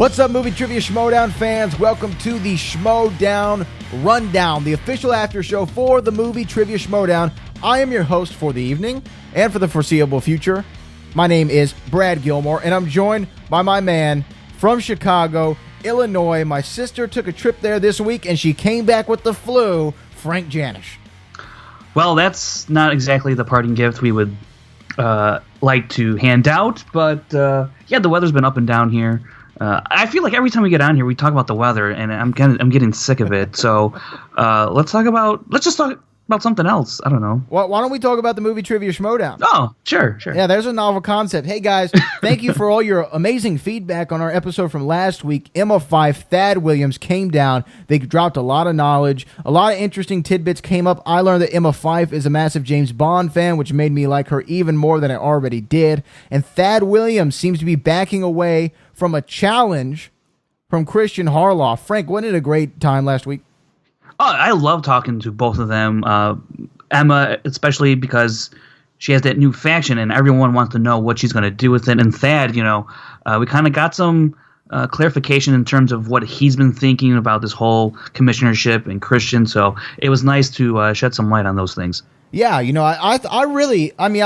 What's up, Movie Trivia Schmoedown fans? Welcome to the Schmoedown Rundown, the official after show for the Movie Trivia Schmoedown. I am your host for the evening and for the foreseeable future. My name is Brad Gilmore, and I'm joined by my man from Chicago, Illinois. My sister took a trip there this week, and she came back with the flu, Frank Janisch. Well, that's not exactly the parting gift we would like to hand out, but yeah, the weather's been up and down here. I feel like every time we get on here, we talk about the weather, and I'm getting sick of it. So let's just talk about something else. I don't know. Well, why don't we talk about the Movie Trivia Schmoedown? Oh, sure. Yeah, there's a novel concept. Hey, guys, thank you for all your amazing feedback on our episode from last week. Emma Fyffe, Thad Williams came down. They dropped a lot of knowledge. A lot of interesting tidbits came up. I learned that Emma Fyffe is a massive James Bond fan, which made me like her even more than I already did. And Thad Williams seems to be backing away from a challenge from Christian Harloff. Frank, wasn't it a great time last week? Oh, I love talking to both of them. Emma, especially because she has that new faction, and everyone wants to know what she's going to do with it. And Thad, we kind of got some clarification in terms of what he's been thinking about this whole commissionership and Christian. So it was nice to shed some light on those things. Yeah, I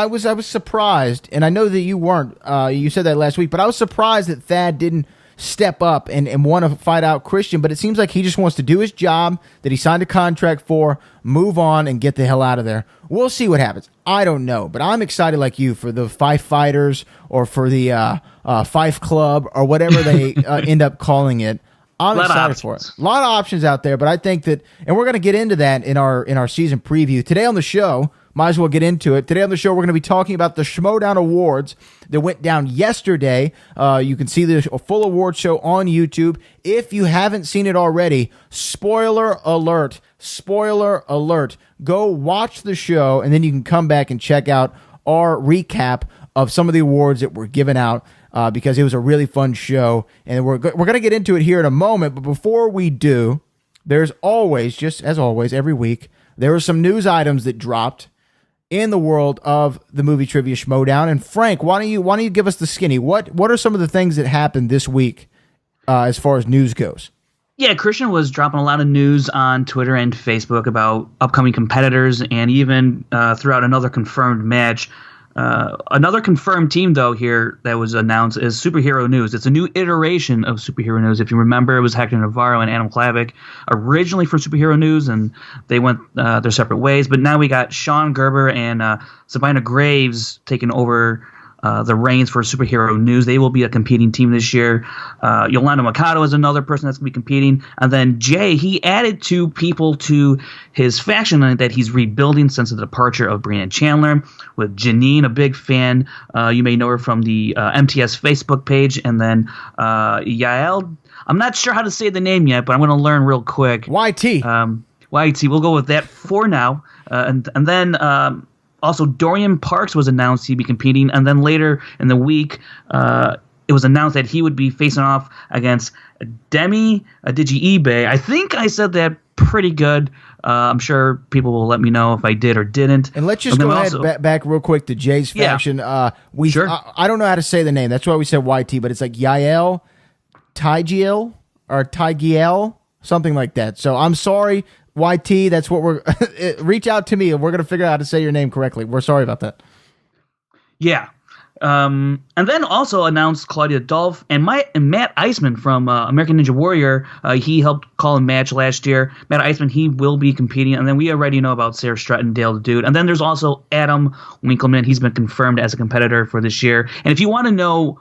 was surprised, and I know that you weren't. You said that last week, but I was surprised that Thad didn't step up and want to fight out Christian, but it seems like he just wants to do his job that he signed a contract for, move on, and get the hell out of there. We'll see what happens. I don't know, but I'm excited like you for the Fife Fighters or for the Fife Club or whatever they end up calling it. I'm excited for it. A lot of options out there, but I think that, and we're going to get into that in our season preview. Today on the show, might as well get into it. Today on the show, we're going to be talking about the Schmoedown Awards that went down yesterday. You can see the full award show on YouTube. If you haven't seen it already, spoiler alert, go watch the show, and then you can come back and check out our recap of some of the awards that were given out. Because it was a really fun show, and we're going to get into it here in a moment. But before we do, there's always, just as always, every week, there are some news items that dropped in the world of the Movie Trivia Schmoedown. And Frank, why don't you give us the skinny? What are some of the things that happened this week as far as news goes? Yeah, Christian was dropping a lot of news on Twitter and Facebook about upcoming competitors, and even threw out another confirmed match. Another confirmed team, though, here that was announced is Superhero News. It's a new iteration of Superhero News. If you remember, it was Hector Navarro and Adam Klavick originally for Superhero News, and they went their separate ways. But now we got Sean Gerber and Sabina Graves taking over the reins for Superhero News. They will be a competing team this year. Yolanda Mercado is another person that's going to be competing. And then Jay, he added 2 people to his faction that he's rebuilding since the departure of Brianne Chandler, with Janine, a big fan. You may know her from the MTS Facebook page. And then Yael, I'm not sure how to say the name yet, but I'm going to learn real quick. YT. YT, we'll go with that for now. And then... Also, Dorian Parks was announced he'd be competing, and then later in the week, it was announced that he would be facing off against Demi Adejuyigbe. I think I said that pretty good. I'm sure people will let me know if I did or didn't. And let's just go ahead back real quick to Jay's faction. Yeah. Sure. I don't know how to say the name. That's why we said YT, but it's like Yael Tygiel or Tygiel, something like that. So I'm sorry. YT, that's what we're... reach out to me, and we're going to figure out how to say your name correctly. We're sorry about that. Yeah. And then also announced Claudia Dolph and Matt Iceman from American Ninja Warrior. He helped call a match last year. Matt Iceman, he will be competing. And then we already know about Sarah Stratton, Dale the Dude. And then there's also Adam Winkleman. He's been confirmed as a competitor for this year. And if you want to know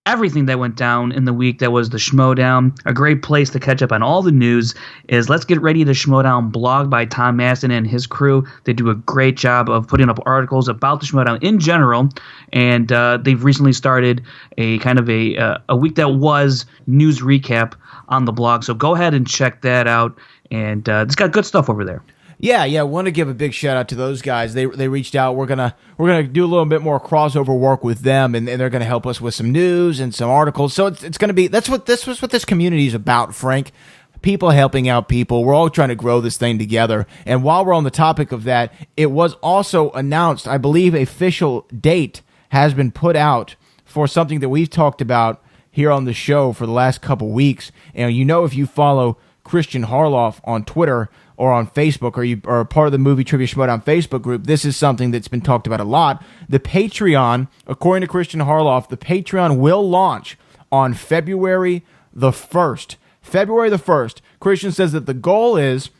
everything that went down in the week that was the Schmoedown, a great place to catch up on all the news is Let's Get Ready, the Schmoedown blog by Tom Maston and his crew. They do a great job of putting up articles about the Schmoedown in general, and they've recently started a kind of a week that was news recap on the blog. So go ahead and check that out, and it's got good stuff over there. Yeah. I want to give a big shout out to those guys. They reached out. We're gonna do a little bit more crossover work with them, and they're gonna help us with some news and some articles. So it's gonna be that's what this community is about, Frank. People helping out people. We're all trying to grow this thing together. And while we're on the topic of that, it was also announced, I believe, official date has been put out for something that we've talked about here on the show for the last couple weeks. And if you follow Christian Harloff on Twitter or on Facebook, or you are part of the Movie Trivia Schmoedown Facebook group, this is something that's been talked about a lot. The Patreon, according to Christian Harloff, the Patreon will launch on February the 1st. February the 1st. Christian says that the goal is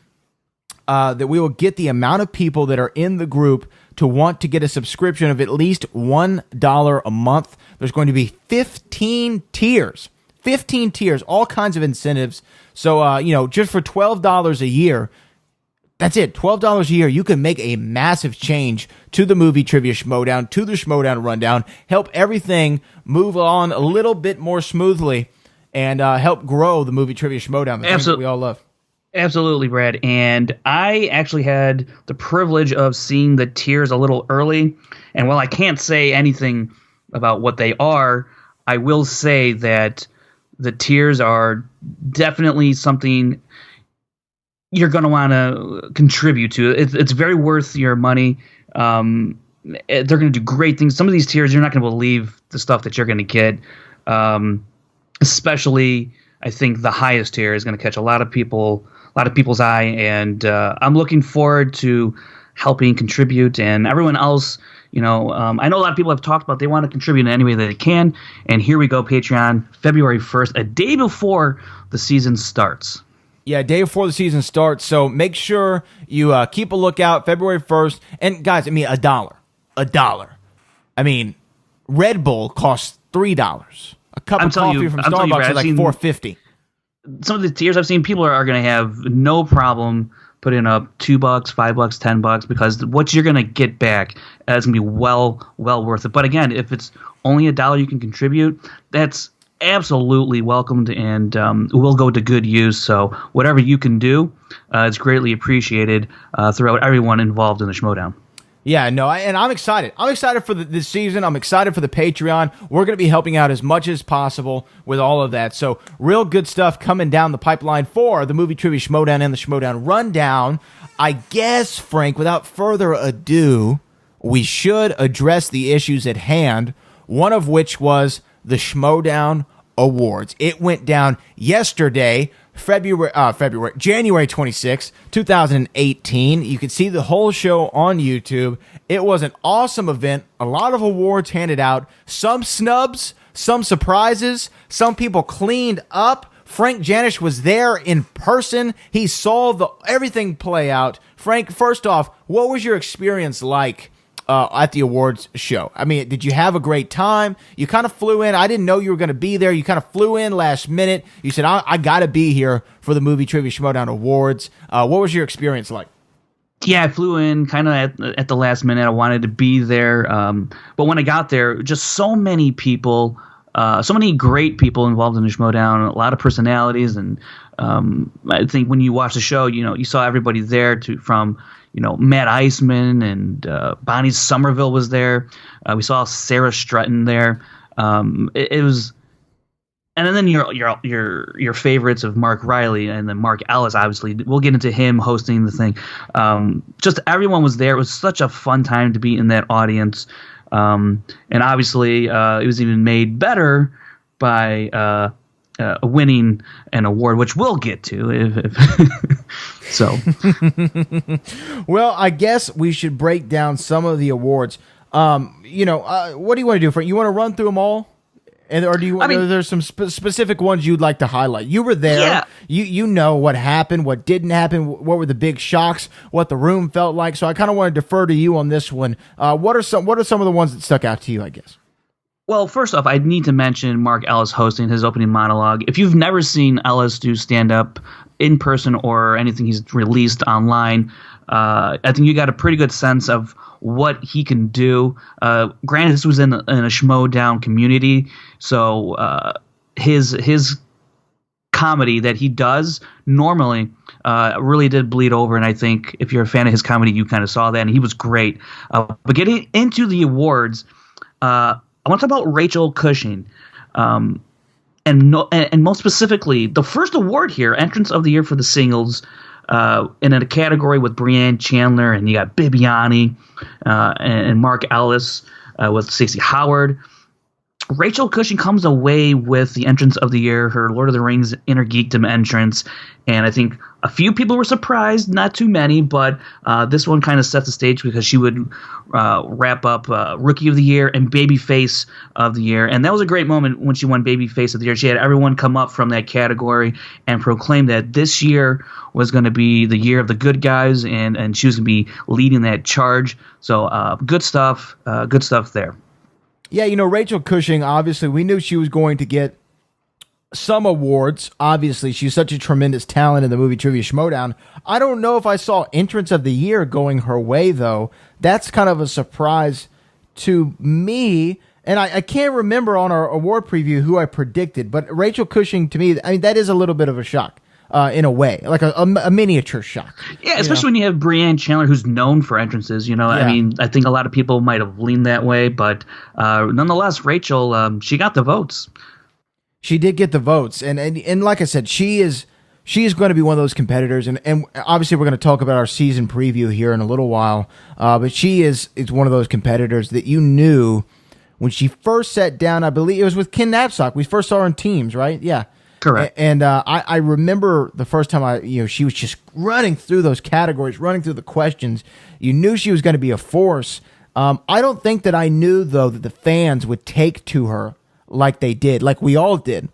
that we will get the amount of people that are in the group to want to get a subscription of at least $1 a month. There's going to be 15 tiers. 15 tiers, all kinds of incentives. So, just for $12 a year, that's it. $12 a year, you can make a massive change to the Movie Trivia Schmoedown, to the Schmoedown Rundown, help everything move on a little bit more smoothly, and help grow the Movie Trivia Schmoedown, the thing that we all love. Absolutely, Brad. And I actually had the privilege of seeing the tiers a little early. And while I can't say anything about what they are, I will say that the tiers are definitely something you're going to want to contribute to. It's very worth your money. They're going to do great things. Some of these tiers, you're not going to believe the stuff that you're going to get. Especially, I think the highest tier is going to catch a lot of people's eye, and I'm looking forward to helping contribute. And everyone else, I know a lot of people have talked about they want to contribute in any way that they can. And here we go, Patreon, February 1st, a day before the season starts. Yeah, day before the season starts. So make sure you keep a lookout, February 1st. And guys, $1. $1. I mean, Red Bull costs $3. A cup of coffee from Starbucks is like $4.50. Some of the tiers I've seen, people are going to have no problem putting up $2, $5, $10, because what you're going to get back is going to be well worth it. But again, if it's only $1 you can contribute, that's absolutely welcomed and will go to good use. So whatever you can do, it's greatly appreciated throughout everyone involved in the Schmoedown. Yeah, no, and I'm excited. I'm excited for this season. I'm excited for the Patreon. We're going to be helping out as much as possible with all of that. So real good stuff coming down the pipeline for the Movie Trivia Schmoedown and the Schmoedown Rundown. I guess, Frank, without further ado, we should address the issues at hand, one of which was the Schmoedown Awards. It went down yesterday, January 26, 2018. You can see the whole show on YouTube. It was an awesome event. A lot of awards handed out. Some snubs, some surprises. Some people cleaned up. Frank Janisch was there in person. He saw everything play out. Frank, first off, what was your experience like at the awards show? I mean, did you have a great time? You kind of flew in. I didn't know you were going to be there. You kind of flew in last minute. You said, I got to be here for the Movie Trivia Schmoedown Awards. What was your experience like? Yeah, I flew in kind of at the last minute. I wanted to be there. But when I got there, just so many people, so many great people involved in the Schmoedown, a lot of personalities. And I think when you watch the show, you saw everybody there from Matt Eisman and Bonnie Somerville was there. We saw Sarah Strutton there. It was, and then your favorites of Mark Riley and then Mark Ellis. Obviously, we'll get into him hosting the thing. Just everyone was there. It was such a fun time to be in that audience. And obviously, it was even made better by winning an award, which we'll get to. If so. Well, I guess we should break down some of the awards. What do you want to do, Frank? You want to run through them all? Or do you want? There's some specific ones you'd like to highlight. You were there. Yeah. You know what happened, what didn't happen, what were the big shocks, what the room felt like. So I kind of want to defer to you on this one. What are some of the ones that stuck out to you, I guess? Well, first off, I need to mention Mark Ellis hosting his opening monologue. If you've never seen Ellis do stand-up in person or anything he's released online, I think you got a pretty good sense of what he can do. Granted, this was in a Schmoedown community, so his comedy that he does normally really did bleed over, and I think if you're a fan of his comedy, you kind of saw that, and he was great. But getting into the awards, I want to talk about Rachel Cushing, and most specifically, the first award here, Entrance of the Year for the Singles, in a category with Brianne, Chandler, and you got Bibiani and Mark Ellis with Stacey Howard. Rachel Cushing comes away with the entrance of the year, her Lord of the Rings Inner Geekdom entrance, and I think a few people were surprised, not too many, but this one kind of set the stage because she would wrap up Rookie of the Year and Babyface of the Year, and that was a great moment when she won Babyface of the Year. She had everyone come up from that category and proclaim that this year was going to be the year of the good guys, and she was going to be leading that charge. So good stuff there. Yeah, Rachel Cushing, obviously, we knew she was going to get some awards. Obviously, she's such a tremendous talent in the Movie Trivia Schmoedown. I don't know if I saw Entrance of the Year going her way, though. That's kind of a surprise to me. And I can't remember on our award preview who I predicted, but Rachel Cushing, to me, I mean, that is a little bit of a shock. In a way, like a miniature shock. Yeah, especially when you have Brianne Chandler, who's known for entrances. Yeah. I mean, I think a lot of people might have leaned that way, but nonetheless, Rachel, she got the votes. She did get the votes, and like I said, she is going to be one of those competitors, and obviously we're going to talk about our season preview here in a little while. But she is one of those competitors that you knew when she first sat down. I believe it was with Ken Knapsack. We first saw her in Teams, right? Yeah. Correct. And I remember the first time she was just running through those categories, running through the questions. You knew she was going to be a force. I don't think that I knew, though, that the fans would take to her like they did, like we all did.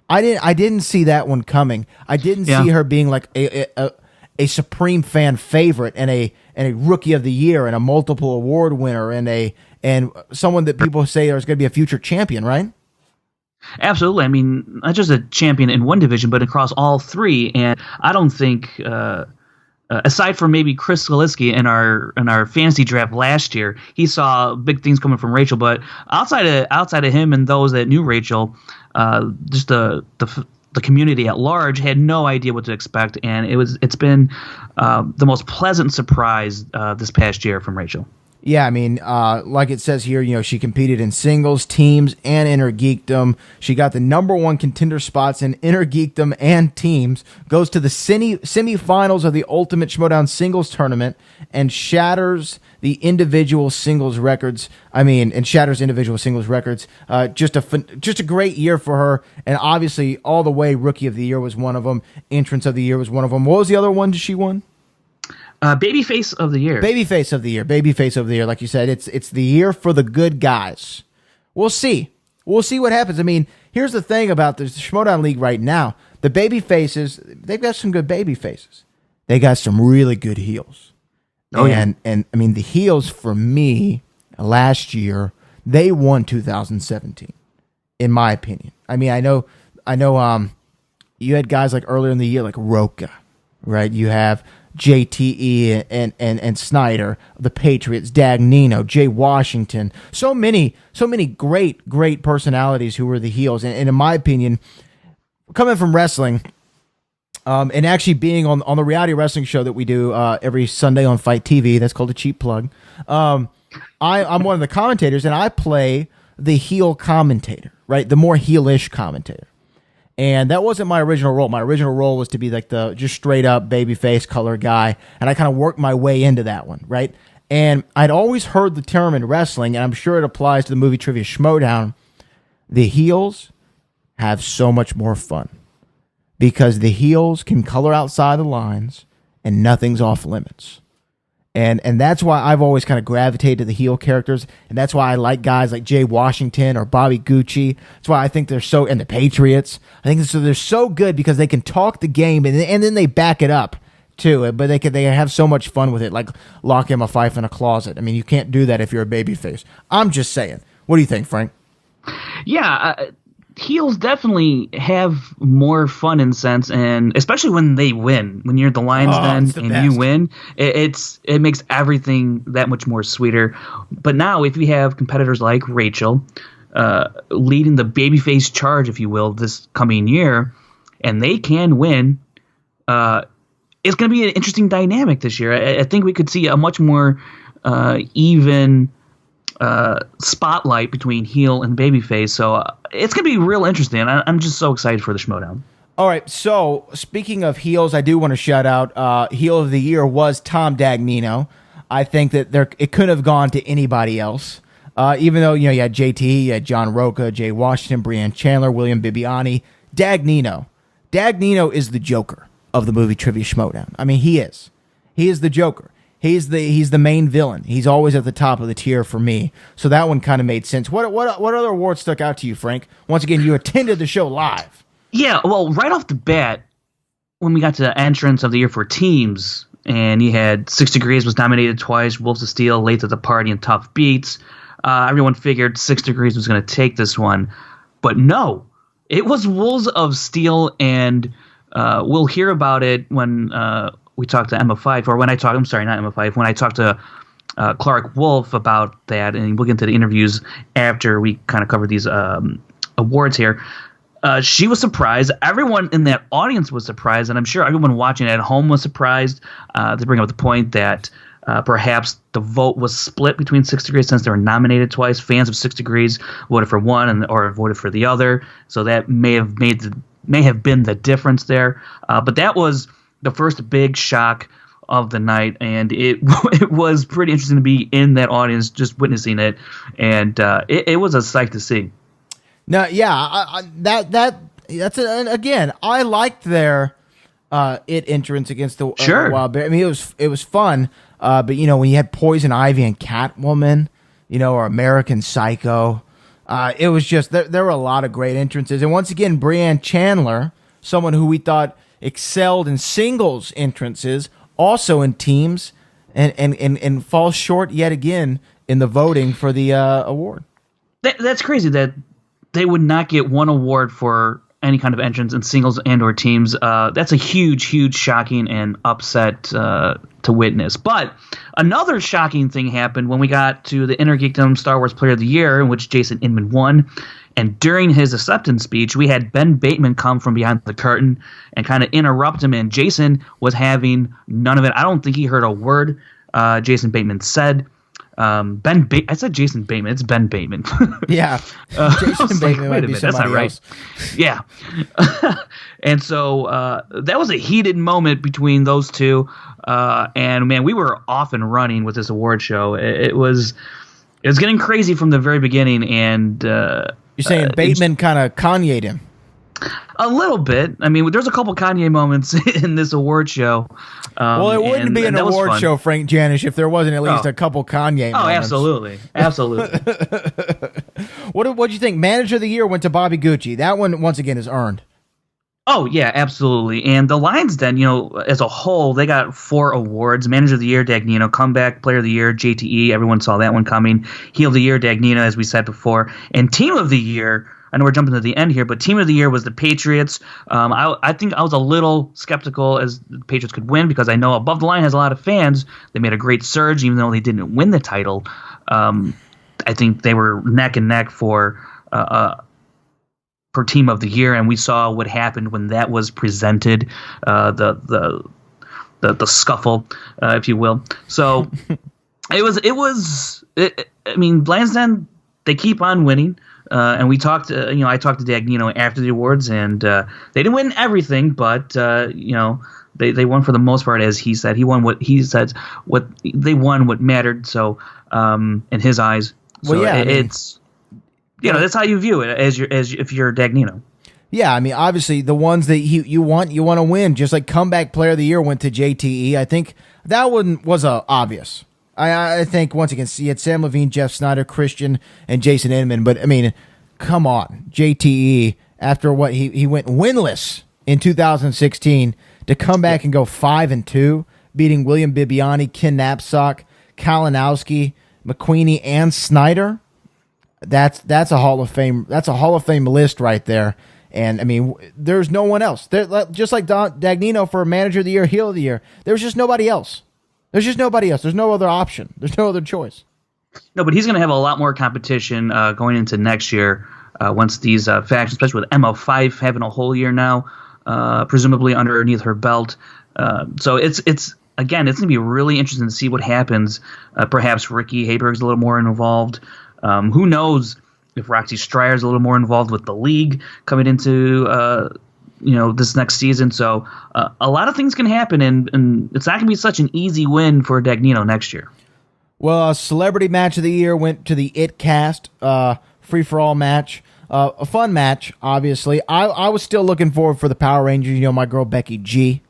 I didn't see that one coming. I didn't see her being like a supreme fan favorite and a Rookie of the Year and a multiple award winner and someone that people say is going to be a future champion, right? Absolutely. I mean, not just a champion in one division, but across all three. And I don't think, aside from maybe Chris Skaliski in our fantasy draft last year, he saw big things coming from Rachel. But outside of him and those that knew Rachel, just the community at large had no idea what to expect, and it's been the most pleasant surprise this past year from Rachel. Yeah, I mean, like it says here, she competed in singles, teams, and Inner Geekdom. She got the #1 contender spots in Inner Geekdom and teams, goes to the semifinals of the Ultimate Schmoedown Singles Tournament, and shatters individual singles records. Just a great year for her, and obviously all the way Rookie of the Year was one of them. Entrance of the Year was one of them. What was the other one she won? Babyface of the Year. Babyface of the Year. Like you said, it's the year for the good guys. We'll see what happens. I mean, here's the thing about the Schmoedown League right now. The baby faces, they've got some good baby faces. They got some really good heels. And I mean, the heels for me last year, they won 2017, in my opinion. I mean, I know. You had guys like earlier in the year, like Roca, right? You have JTE and Snyder, the Patriots, Dagnino, Jay Washington, so many great personalities who were the heels. And in my opinion, coming from wrestling, and actually being on the reality wrestling show that we do every Sunday on Fight TV, that's called a cheap plug. I'm one of the commentators, and I play the heel commentator, right? The more heelish commentator. And that wasn't my original role. My original role was to be like the just straight up babyface color guy. And I kind of worked my way into that one, right? And I'd always heard the term in wrestling, and I'm sure it applies to the Movie Trivia Schmoedown. The heels have so much more fun because the heels can color outside the lines and nothing's off limits. And that's why I've always kind of gravitated to the heel characters, and that's why I like guys like Jay Washington or Bobby Gucci. That's why I think they're so, and the Patriots. I think they're so good because they can talk the game, and then they back it up too. But they have so much fun with it, like lock him a fife in a closet. I mean, you can't do that if you're a babyface. I'm just saying. What do you think, Frank? Yeah, heels definitely have more fun in sense, and especially when they win, when you're the lion's den and you win, it makes everything that much more sweeter. But now if you have competitors like Rachel leading the babyface charge, if you will, this coming year, and they can win, it's going to be an interesting dynamic this year. I think we could see a much more even spotlight between heel and babyface, so it's gonna be real interesting. I'm just so excited for the Schmoedown. All right, so speaking of heels, I do want to shout out heel of the year was Tom Dagnino. I think that it couldn't have gone to anybody else. Even though, you had JT, you had John Roca, Jay Washington, Brianne Chandler, William Bibiani, Dagnino. Dagnino is the Joker of the movie Trivia Schmoedown. I mean, he is. He is the Joker. He's the main villain. He's always at the top of the tier for me. So that one kind of made sense. What other awards stuck out to you, Frank? Once again, you attended the show live. Yeah, well, right off the bat, when we got to the entrance of the year for teams, and you had 6 Degrees was nominated twice, Wolves of Steel, Late to the Party, and Tough Beats. Everyone figured 6 Degrees was going to take this one. But no, it was Wolves of Steel, and we'll hear about it when we talked to Emma Fife, or when I talked, I'm sorry, not Emma Fife, when I talked to Clarke Wolfe about that, and we'll get into the interviews after we kind of cover these awards here. She was surprised. Everyone in that audience was surprised, and I'm sure everyone watching at home was surprised to bring up the point that perhaps the vote was split between 6 Degrees since they were nominated twice. Fans of 6 Degrees voted for one or voted for the other, so that may have been the difference there. But that was the first big shock of the night, and it was pretty interesting to be in that audience just witnessing it, and it was a sight to see. No, yeah, that's again. I liked their entrance against the Wild Bear. I mean, it was fun, but when you had Poison Ivy and Catwoman, or American Psycho, it was just there were a lot of great entrances, and once again, Brianne Chandler, someone who we thought excelled in singles entrances, also in teams, and falls short yet again in the voting for the award. That's crazy that they would not get one award for any kind of entrance in singles and or teams. That's a huge shocking and upset to witness. But another shocking thing happened when we got to the Inner Geekdom Star Wars Player of the Year, in which Jason Inman won. And during his acceptance speech, we had Ben Bateman come from behind the curtain and kind of interrupt him, and Jason was having none of it. I don't think he heard a word Jason Bateman said. I said Jason Bateman. It's Ben Bateman. Yeah. Jason Bateman might be somebody else. Yeah. And so that was a heated moment between those two. And, man, we were off and running with this award show. It was getting crazy from the very beginning. And you're saying Bateman kind of Kanye'd him? A little bit. I mean, there's a couple Kanye moments in this award show. Well, it wouldn't be an award show, Frank Janisch, if there wasn't at least a couple Kanye moments. Absolutely. What'd you think? Manager of the Year went to Bobby Gucci. That one, once again, is earned. Oh, yeah, absolutely. And the Lions Den, as a whole, they got 4 awards. Manager of the Year, Dagnino. Comeback Player of the Year, JTE. Everyone saw that one coming. Heel of the Year, Dagnino, as we said before. And Team of the Year, I know we're jumping to the end here, but Team of the Year was the Patriots. I think I was a little skeptical as the Patriots could win because I know Above the Line has a lot of fans. They made a great surge, even though they didn't win the title. I think they were neck and neck for Team of the Year, and we saw what happened when that was presented. The scuffle, if you will. So I mean, Lansdowne, they keep on winning. And we talked, I talked to Dagnino after the awards, and they didn't win everything, but they won for the most part, as he said. He won what he said. They won what mattered. So, in his eyes, so it's that's how you view it as if you're Dagnino. Yeah, I mean, obviously the ones that you want to win, just like Comeback Player of the Year went to JTE. I think that one was obvious. I think, once again, you had Samm Levine, Jeff Snyder, Christian, and Jason Inman. But, I mean, come on. JTE, after what he went winless in 2016, to come back and go 5-2, beating William Bibiani, Ken Knapsack, Kalinowski, McQueenie, and Snyder. That's a Hall of Fame. That's a Hall of Fame list right there. And, I mean, there's no one else. Just like Dagnino for Manager of the Year, Heel of the Year, there's just nobody else. There's just nobody else. There's no other option. There's no other choice. No, but he's going to have a lot more competition going into next year once these factions, especially with MO5 having a whole year now, presumably underneath her belt. So it's going to be really interesting to see what happens. Perhaps Ricky Hayberg's a little more involved. Who knows if Roxy Strier's a little more involved with the league coming into this next season. So a lot of things can happen, and it's not going to be such an easy win for Dagnino next year. Well, celebrity match of the year went to the It Cast free for all match. A fun match, obviously. I was still looking forward for the Power Rangers. You know, my girl Becky G.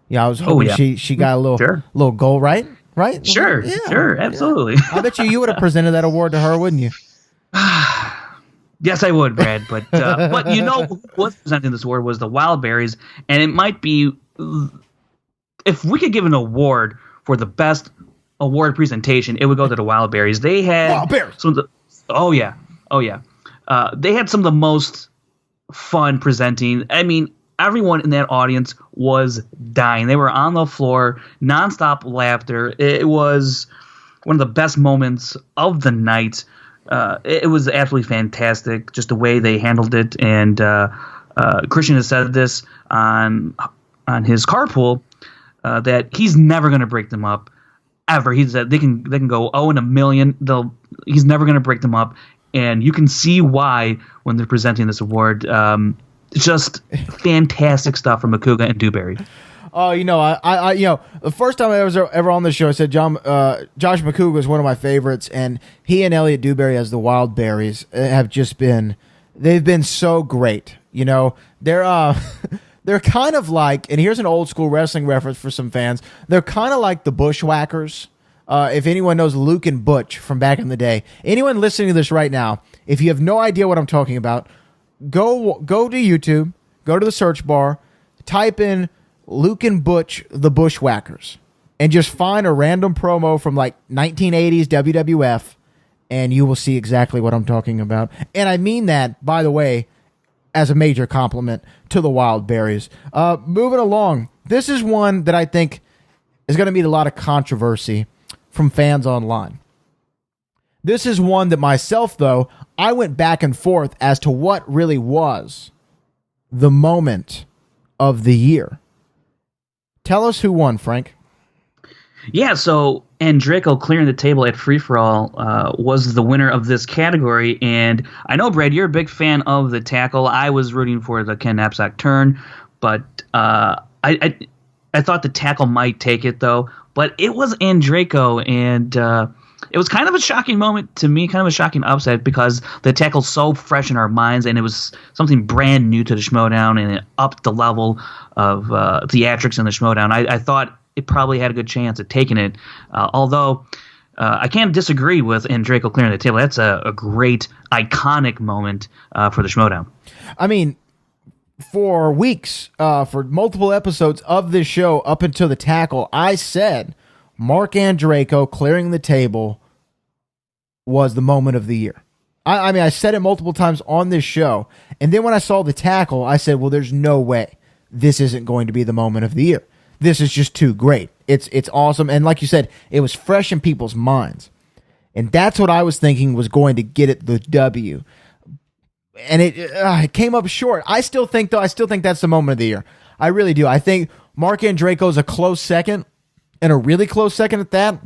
Yeah, I was hoping she got a little goal, right? Right? Sure, absolutely. Yeah. I bet you would have presented that award to her, wouldn't you? Yes, I would, Brad. But who was presenting this award was the Wildberries, and it might be, if we could give an award for the best award presentation, it would go to the Wildberries. They had some of the, they had some of the most fun presenting. I mean, everyone in that audience was dying. They were on the floor, nonstop laughter. It was one of the best moments of the night. It was absolutely fantastic, just the way they handled it. And Christian has said this on his carpool that he's never going to break them up ever. He said they can go 0-1,000,000. He's never going to break them up, and you can see why when they're presenting this award. Just fantastic stuff from Makuga and Dewberry. Oh, I the first time I was ever on this show, I said Josh Makuga is one of my favorites, and he and Elliot Dewberry as the Wildberries have just they've been so great. They're they're kind of like, and here's an old school wrestling reference for some fans. They're kind of like the Bushwhackers. If anyone knows Luke and Butch from back in the day, anyone listening to this right now, if you have no idea what I'm talking about, go to YouTube, go to the search bar, type in Luke and Butch, the Bushwhackers, and just find a random promo from like 1980s WWF, and you will see exactly what I'm talking about. And I mean that, by the way, as a major compliment to the Wildberries. Moving along, this is one that I think is going to meet a lot of controversy from fans online. This is one that myself, though, I went back and forth as to what really was the moment of the year. Tell us who won, Frank. Yeah, so Andreyko clearing the table at Free For All was the winner of this category, and I know, Brad, you're a big fan of the tackle. I was rooting for the Ken Napzok turn, but I thought the tackle might take it, though. But it was Andreyko, and it was kind of a shocking moment to me, kind of a shocking upset, because the tackle's so fresh in our minds, and it was something brand new to the Schmoedown, and it upped the level of theatrics in the Schmoedown. I thought it probably had a good chance at taking it, although I can't disagree with Andreyko clearing the table. That's a great, iconic moment for the Schmoedown. I mean, for weeks, for multiple episodes of this show up until the tackle, I said Mark Andreyko clearing the table was the moment of the year. I mean, I said it multiple times on this show, and then when I saw the tackle, I said, well, there's no way this isn't going to be the moment of the year. This is just too great. It's awesome, and like you said, it was fresh in people's minds, and that's what I was thinking was going to get it the W. And it came up short. I still think that's the moment of the year. I really do. I think Mark Andreyko is a close second, and a really close second at that.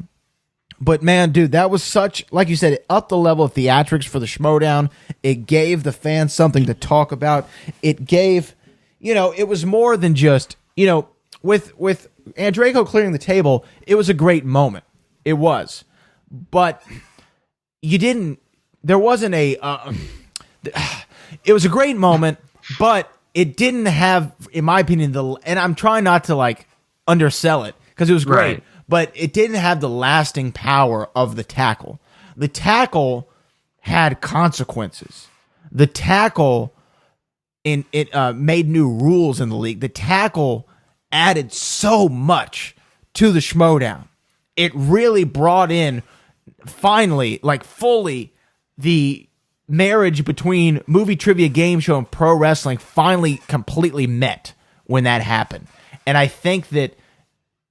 But man, dude, that was such, like you said, it upped the level of theatrics for the Schmoedown. It gave the fans something to talk about. It gave, it was more than just, with Andreyko clearing the table, it was a great moment. It was. But there wasn't it was a great moment, but it didn't have, in my opinion, and I'm trying not to undersell it because it was great, right, but it didn't have the lasting power of the tackle. The tackle had consequences. The tackle made new rules in the league. The tackle added so much to the Schmoedown. It really brought in, finally, fully, the marriage between movie trivia game show and pro wrestling finally completely met when that happened. And I think that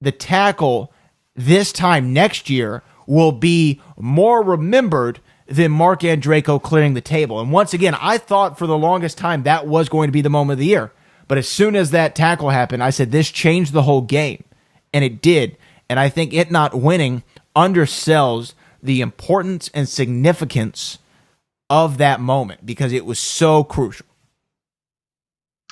the tackle this time next year will be more remembered than Mark Andreyko clearing the table. And once again, I thought for the longest time that was going to be the moment of the year. But as soon as that tackle happened, I said this changed the whole game. And it did. And I think it not winning undersells the importance and significance of that moment because it was so crucial.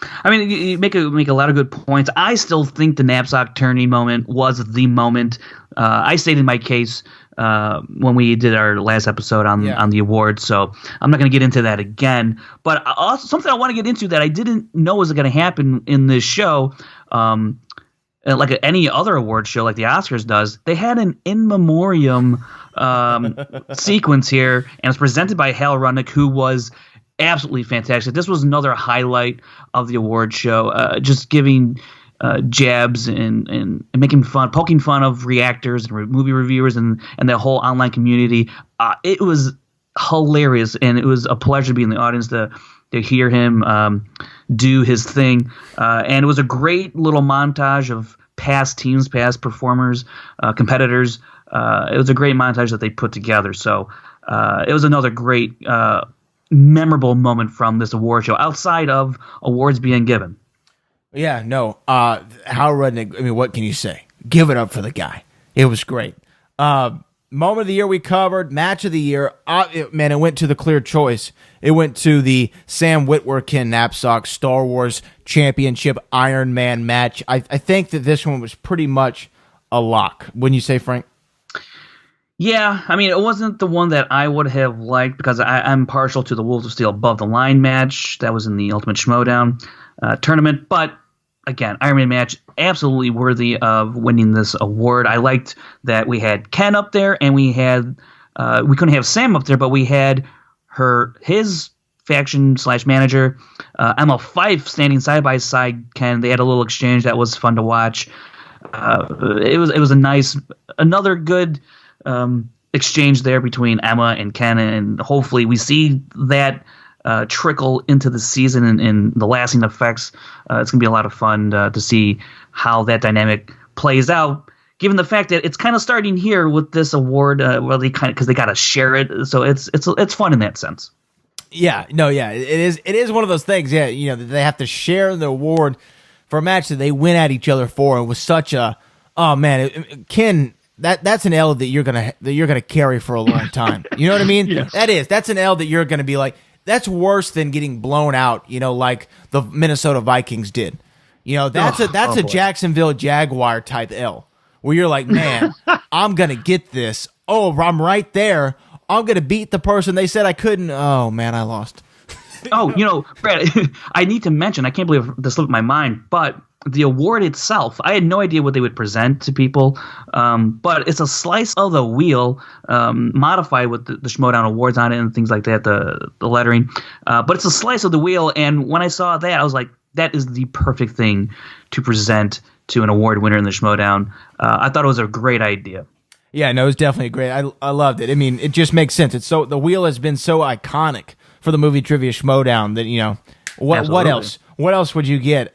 I mean, you make a lot of good points. I still think the knapsack turning moment was the moment. I stated my case when we did our last episode on the awards, so I'm not going to get into that again. But also, something I want to get into that I didn't know was going to happen in this show, like any other award show like the Oscars does, they had an in memoriam sequence here, and it's presented by Hal Rudnick, who was absolutely fantastic. This was another highlight of the award show, just giving jabs and making fun, poking fun of reactors and movie reviewers and the whole online community. It was hilarious, and it was a pleasure to be in the audience to hear him do his thing. And it was a great little montage of past teams, past performers, competitors. It was a great montage that they put together. So it was another great memorable moment from this award show outside of awards being given. Yeah, no. Hal Rudnick, I mean, what can you say? Give it up for the guy. It was great. Moment of the year we covered, match of the year. It went to the clear choice. It went to the Sam Witwer-Ken Knapsack Star Wars Championship Iron Man match. I think that this one was pretty much a lock. Wouldn't you say, Frank? Yeah, I mean, it wasn't the one that I would have liked because I'm partial to the Wolves of Steel Above the Line match. That was in the Ultimate Schmoedown tournament. But, again, Iron Man match, absolutely worthy of winning this award. I liked that we had Ken up there, and we couldn't have Sam up there, but we had his faction/manager, Emma Fyfe, standing side by side Ken. They had a little exchange that was fun to watch. It was a nice, another good exchange there between Emma and Ken, and hopefully we see that trickle into the season and the lasting effects. It's going to be a lot of fun to see how that dynamic plays out, given the fact that it's kind of starting here with this award, because they got to share it. So it's fun in that sense. Yeah, no, yeah, it is one of those things. Yeah, you know, they have to share the award for a match that they win at each other for. It was such a, oh man, Ken. That's an L that you're gonna carry for a long time. You know what I mean? Yes. That's an L that you're gonna be like, that's worse than getting blown out, you know, like the Minnesota Vikings did. You know, that's a Jacksonville Jaguar type L, where you're like, man, I'm gonna get this. Oh, I'm right there. I'm gonna beat the person they said I couldn't. Oh man, I lost. Oh, you know, Brad, I need to mention, I can't believe this slipped my mind, but the award itself, I had no idea what they would present to people, but it's a slice of the wheel, modified with the Schmoedown Awards on it and things like that, the lettering. But it's a slice of the wheel, and when I saw that, I was like, that is the perfect thing to present to an award winner in the Schmoedown. I thought it was a great idea. Yeah, no, it was definitely great. I loved it. I mean, it just makes sense. It's the wheel has been so iconic for the Movie Trivia Schmoedown that, you know, what else? What else would you get?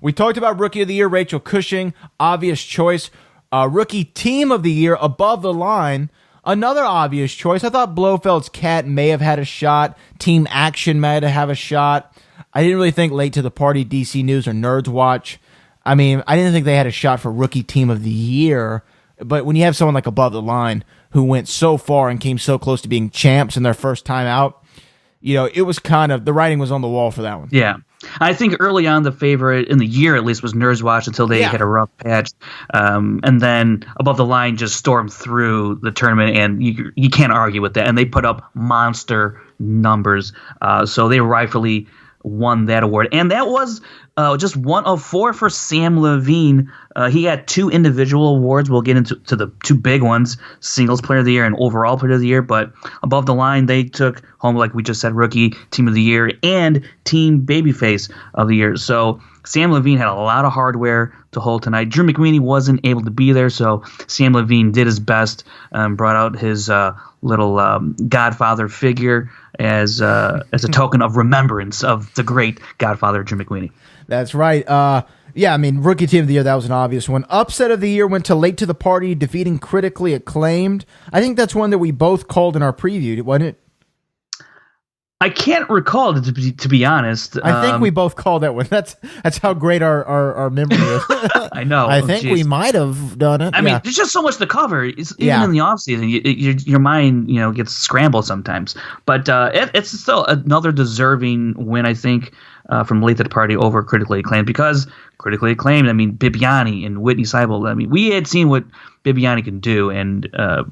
We talked about Rookie of the Year, Rachel Cushing, obvious choice. Rookie Team of the Year, Above the Line, another obvious choice. I thought Blofeld's Cat may have had a shot. Team Action might have a shot. I didn't really think Late to the Party, DC News, or Nerds Watch. I mean, I didn't think they had a shot for Rookie Team of the Year. But when you have someone like Above the Line who went so far and came so close to being champs in their first time out, you know, it was kind of, the writing was on the wall for that one. Yeah. I think early on the favorite, in the year at least, was Nerds Watch until they hit a rough patch. And then Above the Line just stormed through the tournament, and you can't argue with that. And they put up monster numbers. So they rightfully won that award. And that was just one of four for Samm Levine. He had two individual awards. We'll get into the two big ones, Singles Player of the Year and Overall Player of the Year. But Above the Line, they took home, like we just said, Rookie Team of the Year and Team Babyface of the Year. So Samm Levine had a lot of hardware to hold tonight. Drew McWeeny wasn't able to be there, so Samm Levine did his best, brought out his little Godfather figure as a token of remembrance of the great Godfather Drew McWeeny. That's right. Yeah, I mean, Rookie Team of the Year, that was an obvious one. Upset of the Year went to Late to the Party, defeating Critically Acclaimed. I think that's one that we both called in our preview, wasn't it? I can't recall, to be honest. I think we both called that one. That's how great our memory is. I know. I think we might have done it. I mean, there's just so much to cover. Even in the off season, your mind gets scrambled sometimes. But it's still another deserving win, I think. from Late to the Party over critically acclaimed, because critically acclaimed, I mean, Bibiani and Whitney Seibold. I mean, we had seen what Bibiani can do, and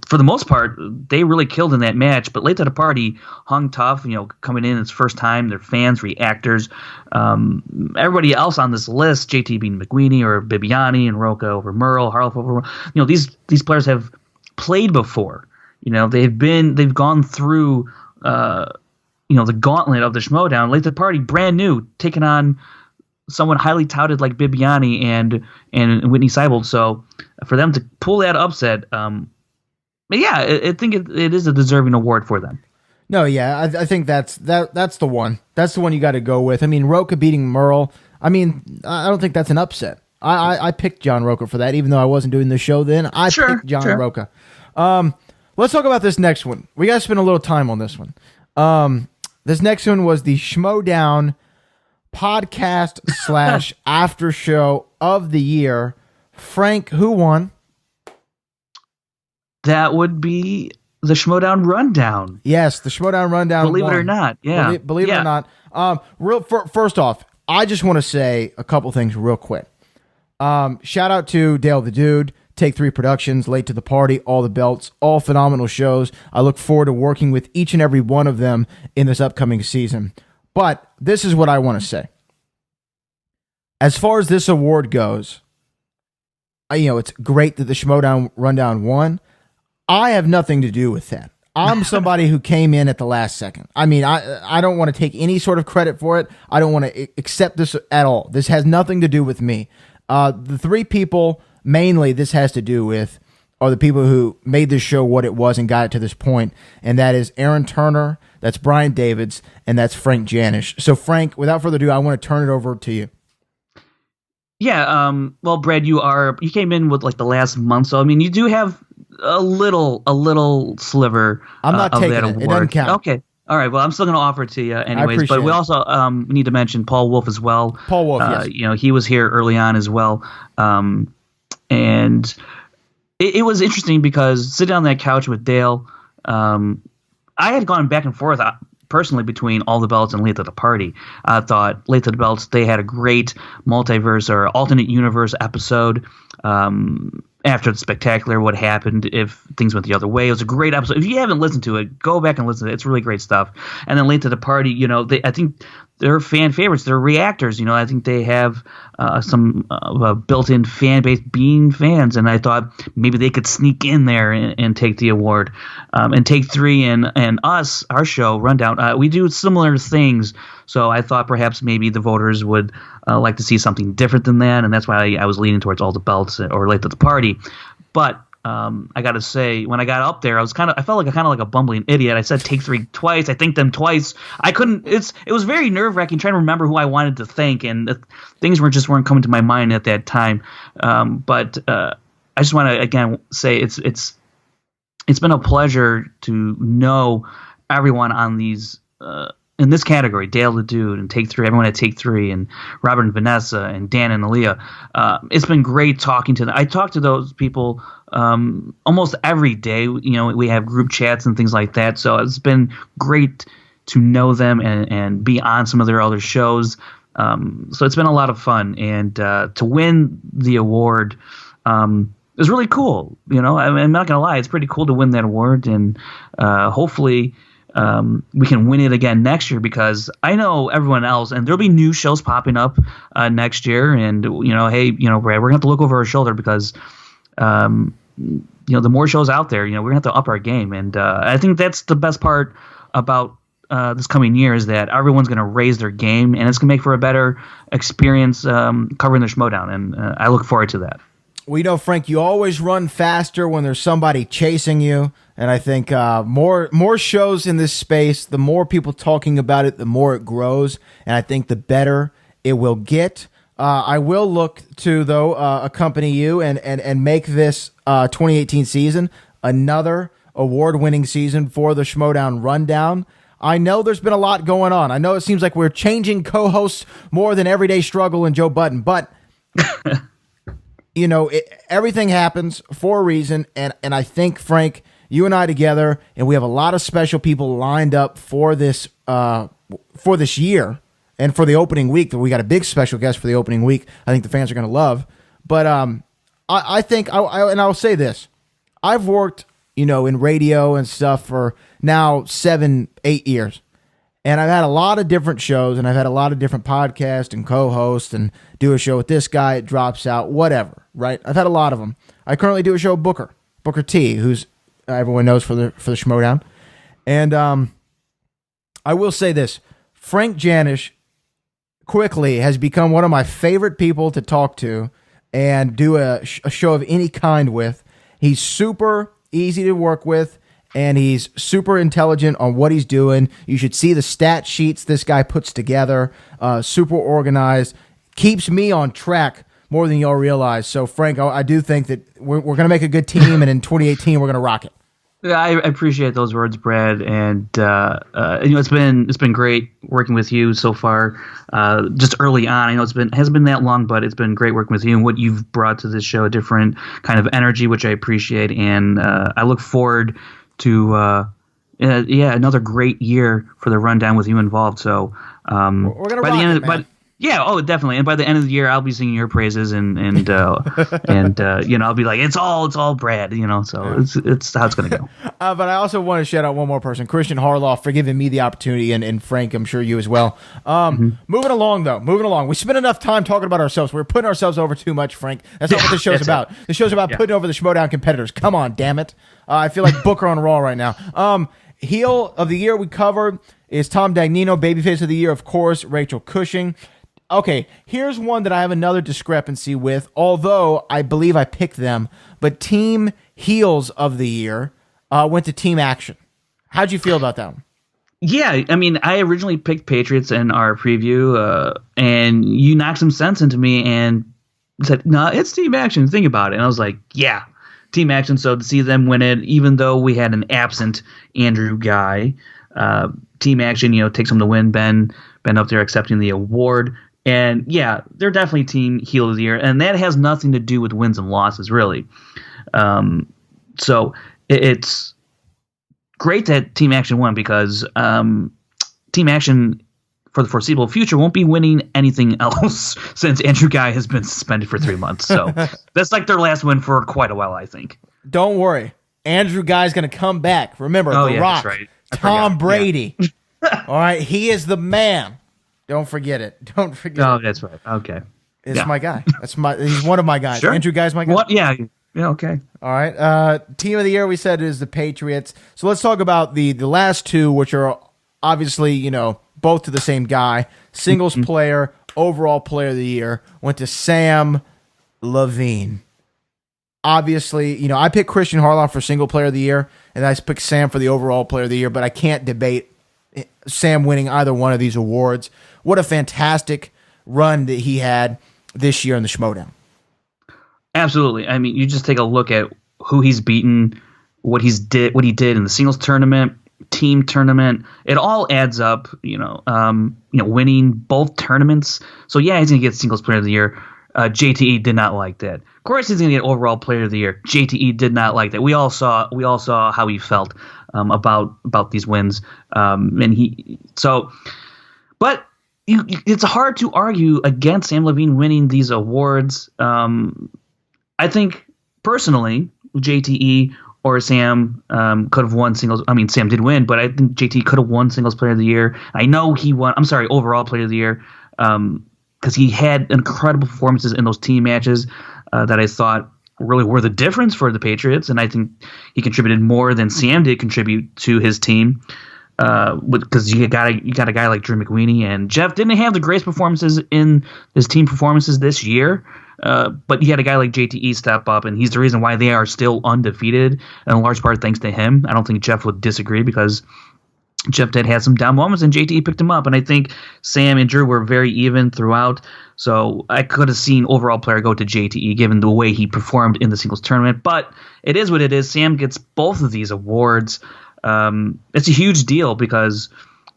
for the most part, they really killed in that match. But Late to the Party hung tough, coming in its first time, their fans, reactors, everybody else on this list, JT being McWeeny or Bibiani and Roca over Merle, Harloff over, these players have played before. They've gone through the gauntlet of the Schmoedown. Late to the Party, brand new, taking on someone highly touted like Bibiani and Whitney Seibold. So for them to pull that upset, I think it is a deserving award for them. No, yeah, I think that's the one. That's the one you got to go with. I mean, Roca beating Merle. I mean, I don't think that's an upset. I picked John Roca for that, even though I wasn't doing the show then. I picked John Roca. Let's talk about this next one. We got to spend a little time on this one. This next one was the Schmoedown podcast / after show of the year. Frank, who won? That would be the Schmoedown Rundown. Yes, the Schmoedown Rundown. Believe it or not, yeah. Believe it or not. First off, I just want to say a couple things real quick. Shout out to Dale the Dude, Take 3 Productions, Late to the Party, All the Belts, all phenomenal shows. I look forward to working with each and every one of them in this upcoming season. But this is what I want to say. As far as this award goes, it's great that the Schmoedown Rundown won. I have nothing to do with that. I'm somebody who came in at the last second. I mean, I don't want to take any sort of credit for it. I don't want to accept this at all. This has nothing to do with me. The 3 people mainly this has to do with are the people who made this show what it was and got it to this point, and that is Aaron Turner, that's Brian Davids, and that's Frank Janisch. So, Frank, without further ado, I want to turn it over to you. Yeah, well, Brad, you came in with like the last month, so I mean, you do have a little sliver. I'm not taking that it. award. It doesn't count. Okay. All right. Well, I'm still going to offer it to you anyways. But we also need to mention Paul Wolfe as well. Paul Wolfe, yes. He was here early on as well. And it was interesting because sitting on that couch with Dale, I had gone back and forth personally between All the Belts and Late to the Party. I thought Late to the Belts, they had a great multiverse or alternate universe episode. After the Spectacular, what happened if things went the other way. It was a great episode. If you haven't listened to it, go back and listen to it. It's really great stuff. And then Late to the Party, I think they're fan favorites. They're reactors. I think they have some built-in fan base being fans. And I thought maybe they could sneak in there and take the award. And Take 3 and us, our show, Rundown, we do similar things. So I thought perhaps maybe the voters would like to see something different than that, and that's why I was leaning towards All the Belts or Late to the Party. But I got to say, when I got up there, I felt like a bumbling idiot. I said Take 3 twice. I thanked them twice. I couldn't. It was very nerve wracking trying to remember who I wanted to thank, and things weren't coming to my mind at that time. But I just want to again say it's been a pleasure to know everyone on these. In this category, Dale the Dude and Take 3, everyone at Take 3, and Robert and Vanessa and Dan and Aaliyah. It's been great talking to them. I talk to those people almost every day. We have group chats and things like that. So it's been great to know them and be on some of their other shows. So it's been a lot of fun. And to win the award is really cool. I'm not going to lie. It's pretty cool to win that award. And hopefully we can win it again next year, because I know everyone else, and there'll be new shows popping up next year. And hey, Brad, we're gonna have to look over our shoulder because the more shows out there, we're gonna have to up our game. And I think that's the best part about this coming year is that everyone's gonna raise their game, and it's gonna make for a better experience covering the Schmoedown. And I look forward to that. Well, Frank, you always run faster when there's somebody chasing you. And I think more shows in this space, the more people talking about it, the more it grows. And I think the better it will get. I will look to, though, accompany you and make this 2018 season another award-winning season for the Schmoedown Rundown. I know there's been a lot going on. I know it seems like we're changing co-hosts more than Everyday Struggle and Joe Budden, but... everything happens for a reason, and I think, Frank, you and I together, and we have a lot of special people lined up for this year, and for the opening week, we got a big special guest for the opening week. I think the fans are going to love. But I think, and I'll say this. I've worked, in radio and stuff for now 7-8 years. And I've had a lot of different shows, and I've had a lot of different podcasts and co-hosts, and do a show with this guy, it drops out, whatever, right? I've had a lot of them. I currently do a show with Booker T, who's everyone knows for the Schmoedown. And I will say this, Frank Janisch quickly has become one of my favorite people to talk to and do a show of any kind with. He's super easy to work with, and he's super intelligent on what he's doing. You should see the stat sheets this guy puts together. Super organized. Keeps me on track more than y'all realize. So, Frank, I do think that we're going to make a good team, and in 2018, we're going to rock it. Yeah, I appreciate those words, Brad, and it's been great working with you so far. Just early on, I know hasn't been that long, but it's been great working with you and what you've brought to this show, a different kind of energy, which I appreciate, and I look forward to another great year for the rundown with you involved. So we're gonna rock it, man. Yeah, definitely. And by the end of the year, I'll be singing your praises, and I'll be like, it's all Brad, So it's how it's gonna go. But I also want to shout out one more person, Christian Harloff, for giving me the opportunity, and Frank, I'm sure you as well. Moving along. We spent enough time talking about ourselves. We're putting ourselves over too much, Frank. That's not what the show's about. The show's about putting over the Schmoedown competitors. Come on, damn it. I feel like Booker on Raw right now. Heel of the year we covered is Tom Dagnino. Babyface of the year, of course, Rachel Cushing. Okay, here's one that I have another discrepancy with, although I believe I picked them. But Team Heels of the year went to Team Action. How'd you feel about that one? Yeah, I mean, I originally picked Patriots in our preview, and you knocked some sense into me and said, no, it's Team Action. Think about it. And I was like, yeah, Team Action. So to see them win it, even though we had an absent Andrew Guy, Team Action, takes them to win. Ben up there accepting the award. And yeah, they're definitely Team Heel of the Year, and that has nothing to do with wins and losses, really. So it's great that Team Action won, because Team Action for the foreseeable future won't be winning anything else since Andrew Guy has been suspended for 3 months. So that's like their last win for quite a while, I think. Don't worry, Andrew Guy's going to come back. Remember, The Rock, that's right. Tom Brady. Yeah. All right, he is the man. Don't forget it. Oh, that's right. Okay. It's my guy. He's one of my guys. Sure. Andrew Guy's my guy. What? Yeah, okay. All right. Team of the year we said is the Patriots. So let's talk about the last two, which are obviously, both to the same guy. Singles player, overall player of the year went to Samm Levine. Obviously, I picked Christian Harloff for single player of the year, and I picked Samm for the overall player of the year, but I can't debate Samm winning either one of these awards. What a fantastic run that he had this year in the Schmoedown. Absolutely. I mean, you just take a look at who he's beaten, what he did in the singles tournament, team tournament. It all adds up. Winning both tournaments. So yeah, he's gonna get singles player of the year. JTE did not like that. Of course, he's gonna get overall player of the year. JTE did not like that. We all saw how he felt about these wins. It's hard to argue against Samm Levine winning these awards. I think personally, JTE or Samm could have won singles. I mean, Samm did win, but I think JTE could have won singles player of the year. I know he won. I'm sorry, overall player of the year, because he had incredible performances in those team matches that I thought really were the difference for the Patriots, and I think he contributed more than Samm did contribute to his team. Because you got a guy like Drew McWeeny, and Jeff didn't have the greatest performances in his team performances this year, but you had a guy like JTE step up, and he's the reason why they are still undefeated, and in large part thanks to him. I don't think Jeff would disagree, because Jeff did have some down moments, and JTE picked him up, and I think Samm and Drew were very even throughout, so I could have seen overall player go to JTE given the way he performed in the singles tournament, but it is what it is. Samm gets both of these awards. It's a huge deal because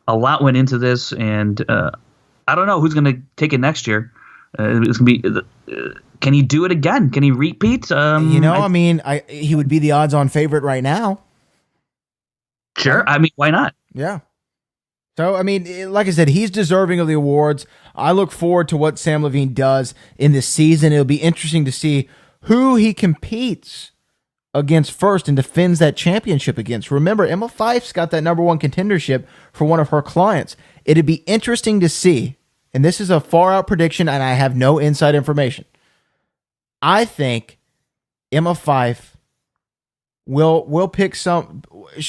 a lot went into this, and I don't know who's going to take it next year. It's going to be can he do it again? Can he repeat? He would be the odds-on favorite right now. Sure. I mean, why not? Yeah. So, I mean, like I said, he's deserving of the awards. I look forward to what Samm Levine does in this season. It'll be interesting to see who he competes against first and defends that championship against. Remember, Emma Fife's got that #1 contendership for one of her clients. It'd be interesting to see, and this is a far-out prediction, and I have no inside information. I think Emma Fife will pick some.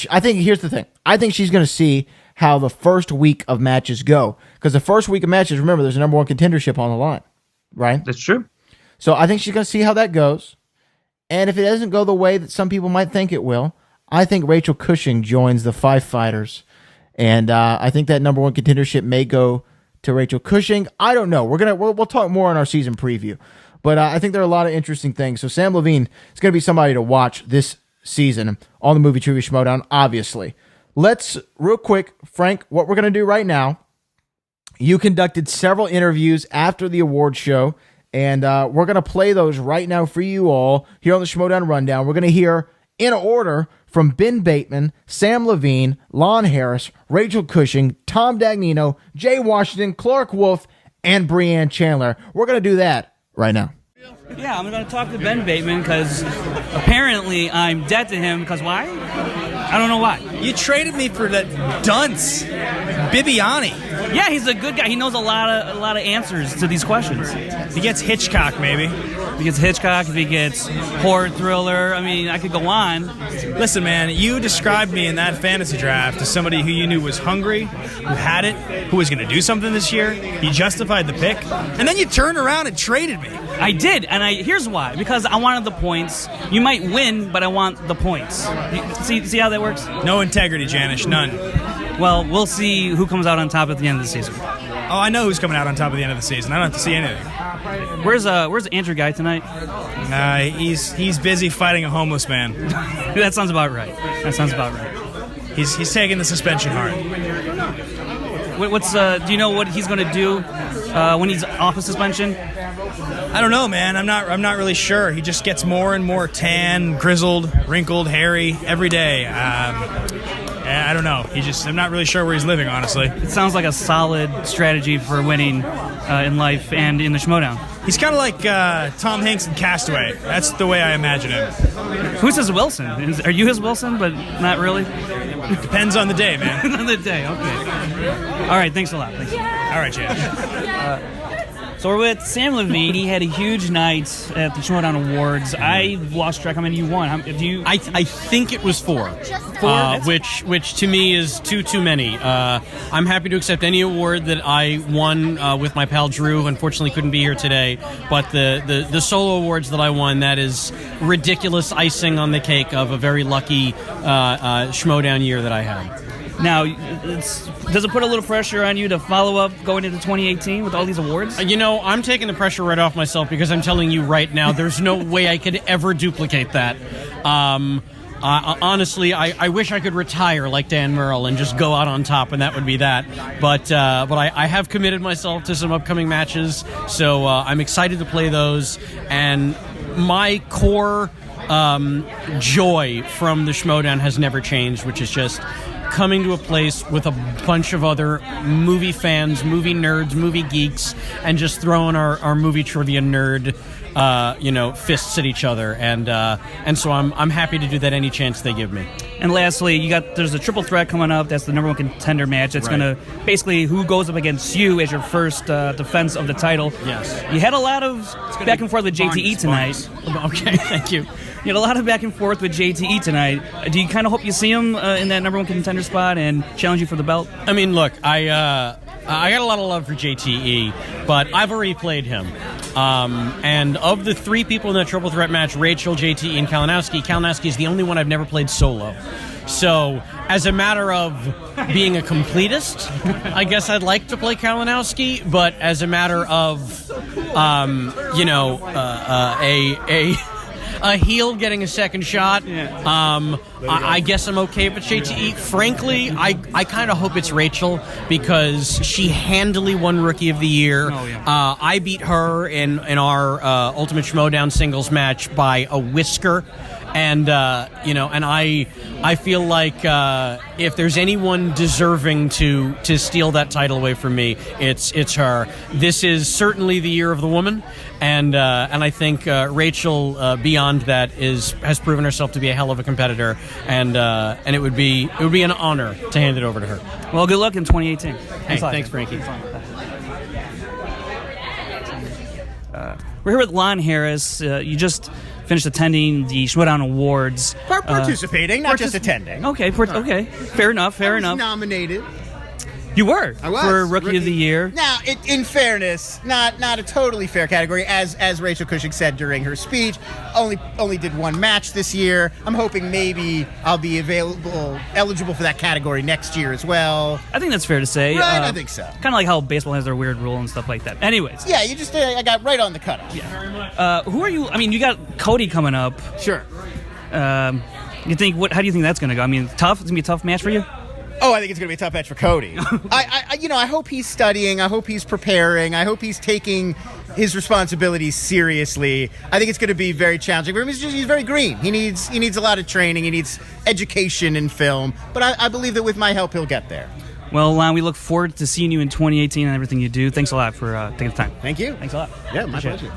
I think here's the thing. I think she's going to see how the first week of matches go, because the first week of matches, remember, there's a #1 contendership on the line, right? That's true. So I think she's going to see how that goes, and if it doesn't go the way that some people might think it will, I think Rachel Cushing joins the Fife Fighters, and I think that #1 contendership may go to Rachel Cushing. I don't know. We'll talk more on our season preview, but I think there are a lot of interesting things. So Samm Levine is going to be somebody to watch this season on the Movie Trivia Schmoedown, obviously. Let's, real quick, Frank, what we're going to do right now, you conducted several interviews after the award show, and we're going to play those right now for you all here on the Schmoedown Rundown. We're going to hear, in order, from Ben Bateman, Samm Levine, Lon Harris, Rachel Cushing, Tom Dagnino, Jay Washington, Clarke Wolfe, and Brianne Chandler. We're going to do that right now. Yeah, I'm going to talk to Ben Bateman because apparently I'm dead to him because why? I don't know why. You traded me for that dunce, Bibiani. Yeah, he's a good guy. He knows a lot of answers to these questions. He gets Hitchcock, maybe. If he gets Hitchcock, if he gets horror thriller, I mean, I could go on. Listen, man, you described me in that fantasy draft as somebody who you knew was hungry, who had it, who was going to do something this year. You justified the pick, and then you turned around and traded me. I did, and here's why. Because I wanted the points. You might win, but I want the points. See how that works? No integrity, Janisch, none. Well, we'll see who comes out on top at the end of the season. Oh, I know who's coming out on top at the end of the season. I don't have to see anything. Where's Andrew Guy tonight? He's busy fighting a homeless man. That sounds about right. He's taking the suspension hard. Do you know what he's going to do when he's off of suspension? I don't know, man. I'm not really sure. He just gets more and more tan, grizzled, wrinkled, hairy every day. I don't know. I'm not really sure where he's living, honestly. It sounds like a solid strategy for winning in life and in the Schmoedown. He's kind of like Tom Hanks in Castaway. That's the way I imagine him. Who's his Wilson? Are you his Wilson, but not really? Depends on the day, man. On the day, okay. All right, thanks a lot. All right, Jan. So we're with Samm Levine. He had a huge night at the Schmoedown Awards. I lost track how many you won. I think it was 4. Which to me is too many. I'm happy to accept any award that I won with my pal Drew, who unfortunately couldn't be here today. But the solo awards that I won, that is ridiculous icing on the cake of a very lucky Schmoedown year that I had. Now, does it put a little pressure on you to follow up going into 2018 with all these awards? I'm taking the pressure right off myself because I'm telling you right now, there's no way I could ever duplicate that. Honestly, I wish I could retire like Dan Murrell and just go out on top, and that would be that. But I have committed myself to some upcoming matches, so I'm excited to play those. And my core joy from the Schmoedown has never changed, which is just coming to a place with a bunch of other movie fans, movie nerds, movie geeks, and just throwing our movie trivia nerd fists at each other, and so I'm happy to do that any chance they give me. And lastly, there's a triple threat coming up. That's the #1 contender match. That's going to basically who goes up against you as your first defense of the title. Yes. You had a lot of back and forth with JTE tonight. Okay, thank you. You had a lot of back and forth with JTE tonight. Do you kind of hope you see him in that #1 contender spot and challenge you for the belt? I mean, look, I got a lot of love for JTE, but I've already played him. And of the 3 people in that triple threat match, Rachel, JTE, and Kalinowski is the only one I've never played solo. So, as a matter of being a completist, I guess I'd like to play Kalinowski, but as a matter of, a heel getting a second shot, I guess I'm okay with JTE. Frankly, I kind of hope it's Rachel because she handily won Rookie of the Year. Oh, yeah. I beat her in our Ultimate Schmoedown singles match by a whisker. And and I feel like if there's anyone deserving to steal that title away from me, it's her. This is certainly the year of the woman, and I think Rachel, beyond that, has proven herself to be a hell of a competitor, and it would be an honor to hand it over to her. Well, good luck in 2018. Thanks, Frankie. We're here with Lon Harris. You just finished attending the Schmoedown Awards. Participating, not just attending. Okay, okay. Fair enough. I was nominated. You were. I was. For Rookie of the Year. Now, in fairness, not a totally fair category. As Rachel Cushing said during her speech, only did one match this year. I'm hoping maybe I'll be eligible for that category next year as well. I think that's fair to say. Right, I think so. Kind of like how baseball has their weird rule and stuff like that. Anyways. Yeah, I got right on the cutoff. Yeah. Who are you? I mean, you got Cody coming up. Sure. How do you think that's going to go? I mean, tough. It's going to be a tough match for you? Oh, I think it's going to be a tough match for Cody. I hope he's studying. I hope he's preparing. I hope he's taking his responsibilities seriously. I think it's going to be very challenging for him. He's very green. He needs a lot of training. He needs education in film. But I believe that with my help, he'll get there. Well, Lon, we look forward to seeing you in 2018 and everything you do. Thanks a lot for taking the time. Thank you. Thanks a lot. Yeah, my pleasure.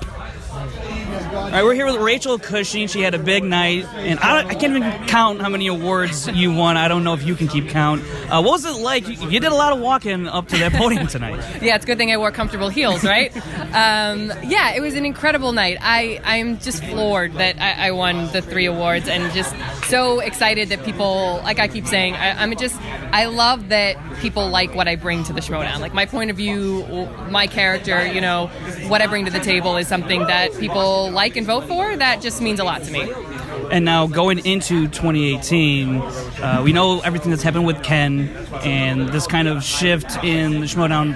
All right, we're here with Rachel Cushing. She had a big night, and I can't even count how many awards you won. I don't know if you can keep count. What was it like? You did a lot of walking up to that podium tonight. Yeah, it's a good thing I wore comfortable heels, right? Yeah, it was an incredible night. I'm just floored that I won the 3 awards, and just so excited that people, like I keep saying, I love that people like what I bring to the Schmoedown. Like my point of view, my character, what I bring to the table is something that people like and vote for. That just means a lot to me. And now going into 2018, we know everything that's happened with Ken and this kind of shift in the Schmoedown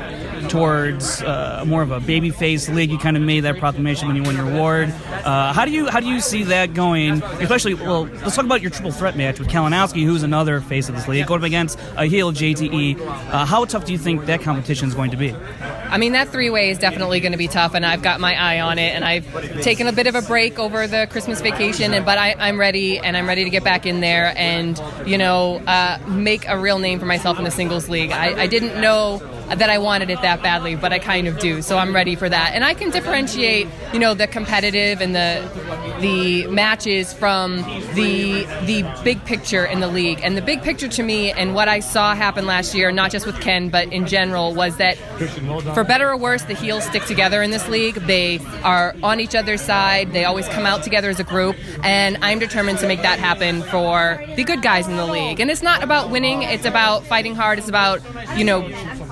towards more of a babyface league. You kind of made that proclamation when you won your award. How do you see that going? Especially, well, let's talk about your triple threat match with Kalinowski, who's another face of this league, going up against a heel JTE. How tough do you think that competition is going to be? I mean, that 3-way is definitely going to be tough, and I've got my eye on it, and I've taken a bit of a break over the Christmas vacation, but I'm ready, and I'm ready to get back in there and, make a real name for myself in the singles league. I didn't know that I wanted it that badly, but I kind of do, so I'm ready for that. And I can differentiate, the competitive and the matches from the big picture in the league. And the big picture to me, and what I saw happen last year, not just with Ken, but in general, was that for better or worse, the heels stick together in this league. They are on each other's side. They always come out together as a group, and I'm determined to make that happen for the good guys in the league. And it's not about winning. It's about fighting hard. It's about,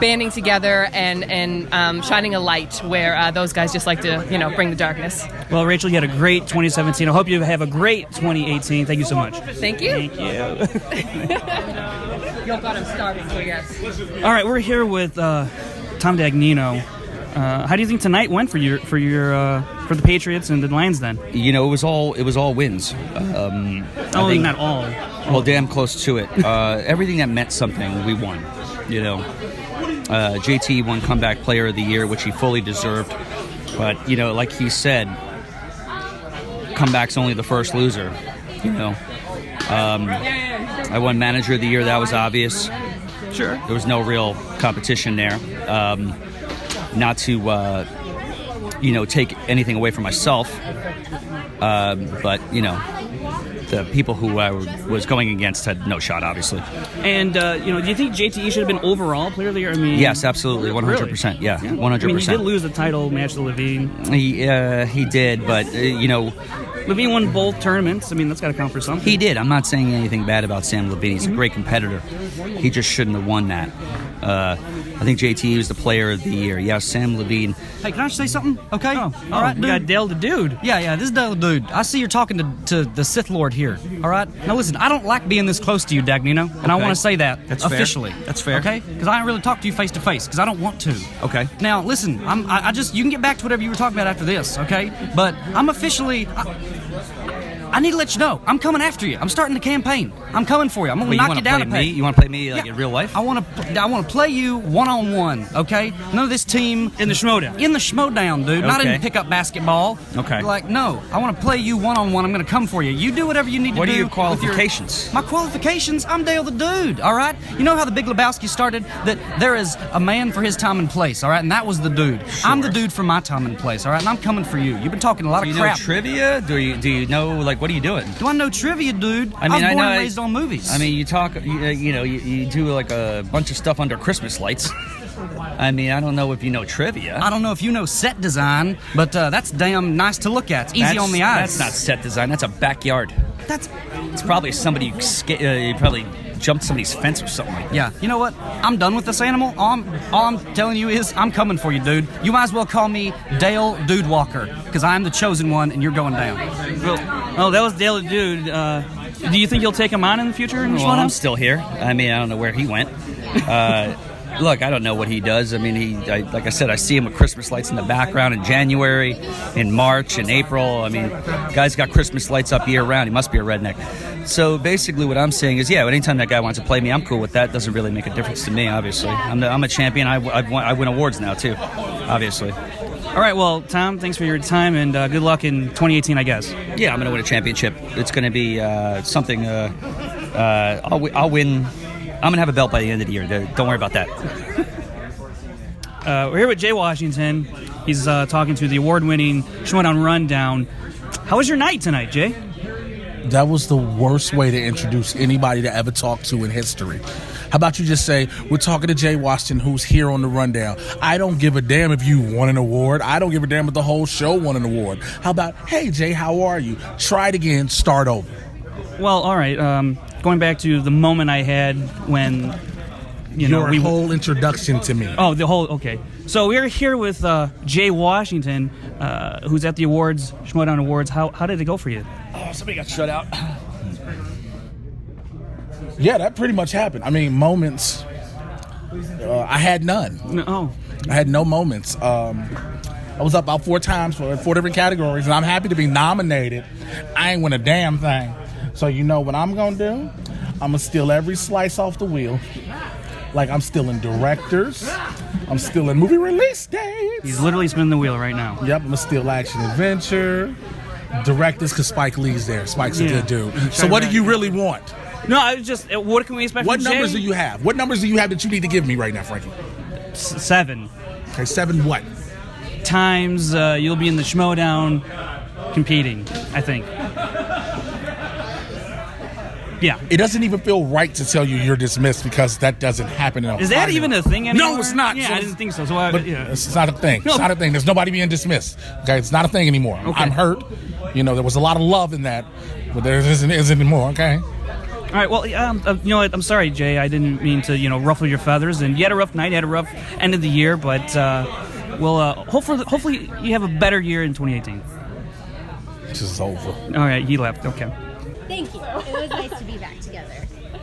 banding together and shining a light where those guys just like to, bring the darkness. Well, Rachel, you had a great 2017. I hope you have a great 2018. Thank you so much. Thank you. Thank you. Oh God, I'm starving, so yes. All right, we're here with Tom Dagnino. How do you think tonight went for the Patriots and the Lions then? It was all wins. I think not all. Well, damn close to it. Everything that meant something, we won. JT won Comeback Player of the Year, which he fully deserved. But, like he said, comeback's only the first loser. I won Manager of the Year. That was obvious. Sure. There was no real competition there. Not to, take anything away from myself. But, the people who I was going against had no shot, obviously. And, do you think JTE should have been overall player of the year? I mean, yes, absolutely, 100%. Really? Yeah, 100%. I mean, he did lose the title match to Levine. He did, but, Levine won both tournaments. I mean, that's got to count for something. He did. I'm not saying anything bad about Samm Levine. He's a great competitor. He just shouldn't have won that. I think JT was the player of the year. Yes, Samm Levine. Hey, can I say something? Okay. All right, we dude. got Dale the Dude. Yeah, this is Dale the Dude. I see you're talking to the Sith Lord here. All right. Now listen, I don't like being this close to you, Dagnino, and I want to say that That's officially. Fair. That's fair. Okay? Because I don't really talk to you face to face because I don't want to. Okay. Now listen, I just you can get back to whatever you were talking about after this. Okay? But I'm officially. I need to let you know, I'm coming after you. I'm starting the campaign. I'm coming for you. I'm going to knock you down a peg. You want to play me like in real life? I want to play you one-on-one, okay? None of this team... In the Schmoedown. In the Schmoedown, dude. Not Okay. in pickup basketball. Okay. Like, no. I want to play you one-on-one. I'm going to come for you. You do whatever you need to do. What are your with qualifications? My qualifications? I'm Dale the Dude, all right? You know how the Big Lebowski started? That there is a man for his time and place, all right? And that was the dude. I'm the dude for my time and place, all right? And I'm coming for you. You've been talking a lot Do of you know crap. trivia? Do you know, like, what are you doing? Do I know trivia, dude? I mean, was I born know- and raised on movies. I mean, you talk, you do like a bunch of stuff under Christmas lights. I mean, I don't know if you know trivia. I don't know if you know set design, but that's damn nice to look at. It's easy on the eyes. That's not set design. That's a backyard. That's It's probably somebody you probably jumped somebody's fence or something like that. yeah. You know what? I'm done with this animal. All I'm telling you is I'm coming for you, dude. You might as well call me Dale Dude Walker because I'm the chosen one and you're going down. Oh, that was Dale the Dude. Do you think you'll take him on in the future in Well, Schmoedown? I'm still here. I mean, I don't know where he went. Look, I don't know what he does. I mean, like I said, I see him with Christmas lights in the background in January, in March, in April. I mean, guy's got Christmas lights up year round. He must be a redneck. So basically what I'm saying is, yeah, anytime that guy wants to play me, I'm cool with that. Doesn't really make a difference to me, obviously. I'm a champion. I win awards now, too, obviously. All right, well, Tom, thanks for your time, and good luck in 2018, I guess. Yeah, I'm going to win a championship. It's going to be something. I'll win. I'm going to have a belt by the end of the year. Don't worry about that. We're here with Jay Washington. He's talking to the award-winning Schmoedown Rundown. How was your night tonight, Jay? That was the worst way to introduce anybody to ever talk to in history. How about you just say, we're talking to Jay Washington, who's here on the Rundown. I don't give a damn if you won an award. I don't give a damn if the whole show won an award. How about, hey, Jay, how are you? Try it again. Start over. Well, all right. Going back to the moment I had when, Your whole introduction to me. Oh, the whole, okay. So we're here with Jay Washington, who's at the awards, Schmoedown Awards. How did it go for you? Oh, somebody got shut out. Yeah, that pretty much happened. I mean, moments, I had none. Oh. I had no moments. I was up about 4 times for 4 different categories, and I'm happy to be nominated. I ain't win a damn thing. So you know what I'm going to do? I'm going to steal every slice off the wheel. Like I'm still in directors. I'm still in movie release dates. He's literally spinning the wheel right now. Yep, I'm going to steal action adventure. Directors, because Spike Lee's there. Spike's a good dude. So what do you really want? No, I was just, what can we expect What from Jay? numbers do you have? What numbers do you have that you need to give me right now, Frankie? 7 Okay, 7 what? times you'll be in the Schmoedown competing, I think. Yeah. It doesn't even feel right to tell you you're dismissed because that doesn't happen in a Is that fight. even a thing anymore? No, it's not. Yeah, So- I didn't think so. But it's not a thing. It's not a thing. There's nobody being dismissed. Okay, it's not a thing anymore. Okay. I'm hurt. You know, there was a lot of love in that, but there isn't anymore. Okay. All right, well, you know what? I'm sorry, Jay. I didn't mean to, ruffle your feathers. And you had a rough night. You had a rough end of the year. But, hopefully you have a better year in 2018. This is over. All right, he left. Okay. Thank you. It was nice to be back together.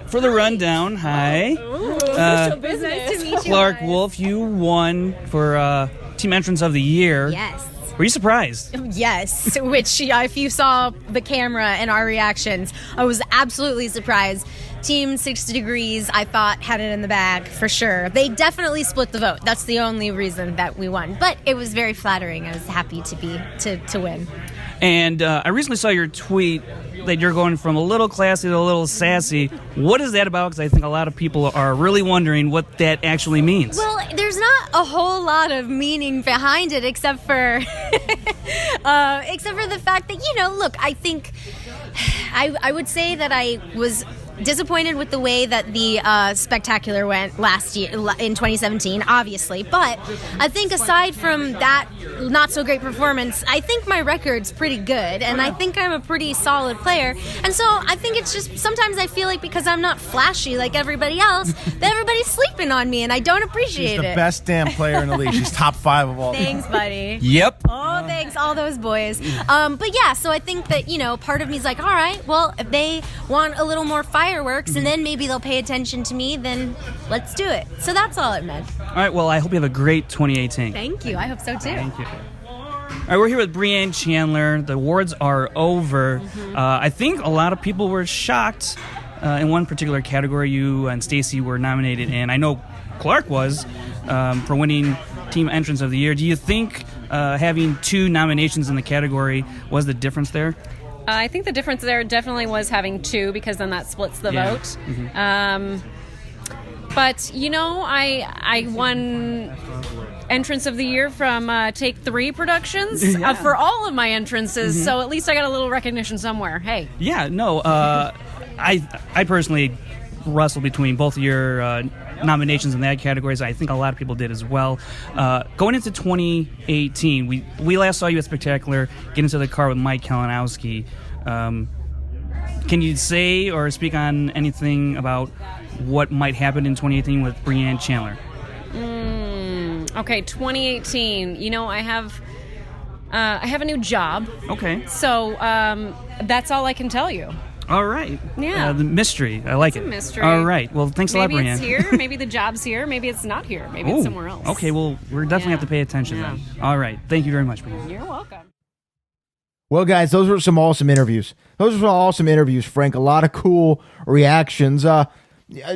For the rundown, hi. It was nice to meet you. Clarke guys. Wolfe, you won for Team Entrance of the Year. Yes. Were you surprised? Yes, which if you saw the camera and our reactions, I was absolutely surprised. Team 60 Degrees, I thought, had it in the bag for sure. They definitely split the vote. That's the only reason that we won. But it was very flattering. I was happy to win. And I recently saw your tweet that you're going from a little classy to a little sassy. What is that about? Because I think a lot of people are really wondering what that actually means. Well, there's not a whole lot of meaning behind it except for the fact that, look, I think I would say that I was disappointed with the way that the spectacular went last year in 2017, obviously, but I think aside from that not so great performance, I think my record's pretty good, and I think I'm a pretty solid player, and so I think it's just sometimes I feel like because I'm not flashy like everybody else that everybody's sleeping on me and I don't appreciate She's the it. best damn player in the league. She's top 5 of all. Thanks, buddy. Yep. Oh, thanks, all those boys. But yeah, so I think that, part of me is like, all right, well, if they want a little more fireworks and then maybe they'll pay attention to me, then let's do it. So that's all it meant. All right, well, I hope you have a great 2018. Thank you. I hope so too. Thank you. All right, we're here with Brianne Chandler. The awards are over. I think a lot of people were shocked in one particular category. You and Stacy were nominated in. I know Clarke was for winning Team Entrance of the Year. Do you think having 2 nominations in the category was the difference there? I think the difference there definitely was having 2, because then that splits the vote. Mm-hmm. But, I won Entrance of the Year from Take 3 Productions for all of my entrances, Mm-hmm. so at least I got a little recognition somewhere. Hey. Yeah, no, I personally wrestled between both of your nominations in that categories. I think a lot of people did as well. Going into 2018, we last saw you at Spectacular get into the car with Mike Kalinowski. Can you say or speak on anything about what might happen in 2018 with Brianne Chandler? Okay, 2018. I have a new job. Okay. So that's all I can tell you. All right. Yeah. The mystery. I like It's it. a mystery. All right. Well, thanks a lot, Maybe Brianne. it's here. Maybe the job's here. Maybe it's not here. Maybe it's somewhere else. Okay. Well, we're definitely have to pay attention then. All right. Thank you very much, Brianne. You're welcome. Well, guys, those were some awesome interviews. Frank. A lot of cool reactions.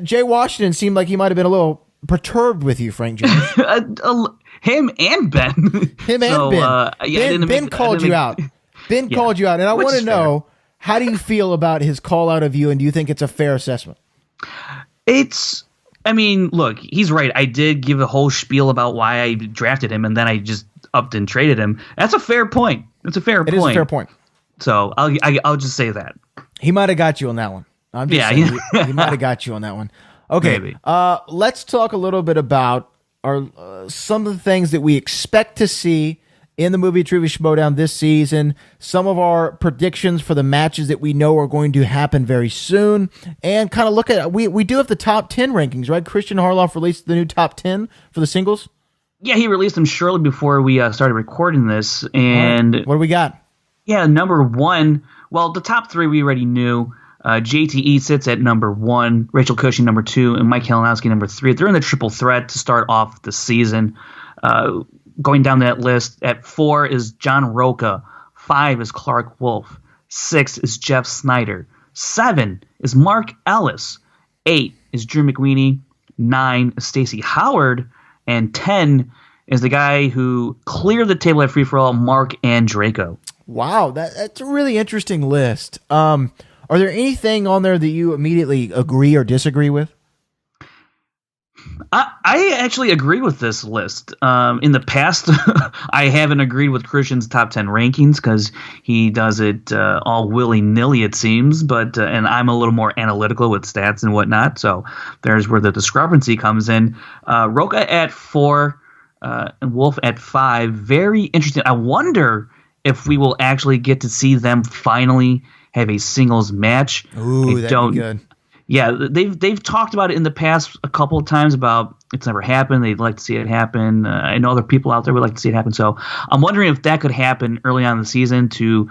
Jay Washington seemed like he might have been a little perturbed with you, Frank Janisch. Him and Ben. Ben called you out. Ben called you out, and I want to know, how do you feel about his call out of you, and do you think it's a fair assessment? Look, he's right. I did give a whole spiel about why I drafted him, and then I just upped and traded him. That's a fair point. It is a fair point. So I'll just say that. He might have got you on that one. I'm just saying, he might have got you on that one. Okay, maybe. Let's talk a little bit about some of the things that we expect to see in the Movie Trivia Schmoedown this season, some of our predictions for the matches that we know are going to happen very soon, and kind of look at, we do have the top 10 rankings, right? Christian Harloff released the new top 10 for the singles. Yeah, he released them shortly before we started recording this. And what do we got? Yeah, number 1, well, the top 3 we already knew. JTE sits at number 1, Rachel Cushing number 2, and Mike Kalinowski number 3. They're in the triple threat to start off the season. Going down that list, at 4 is John Roca, 5 is Clarke Wolfe, 6 is Jeff Snyder, 7 is Mark Ellis, 8 is Drew McWeeny, 9 is Stacey Howard, and 10 is the guy who cleared the table at free-for-all, Mark Andreyko. Wow, that's a really interesting list. Are there anything on there that you immediately agree or disagree with? I actually agree with this list. In the past, I haven't agreed with Christian's top 10 rankings because he does it all willy-nilly, it seems. But and I'm a little more analytical with stats and whatnot. So there's where the discrepancy comes in. Roca at 4 and Wolf at 5. Very interesting. I wonder if we will actually get to see them finally have a singles match. Ooh, that'd be good. Yeah, they've talked about it in the past a couple of times about it's never happened. They'd like to see it happen. I know other people out there would like to see it happen. So I'm wondering if that could happen early on in the season to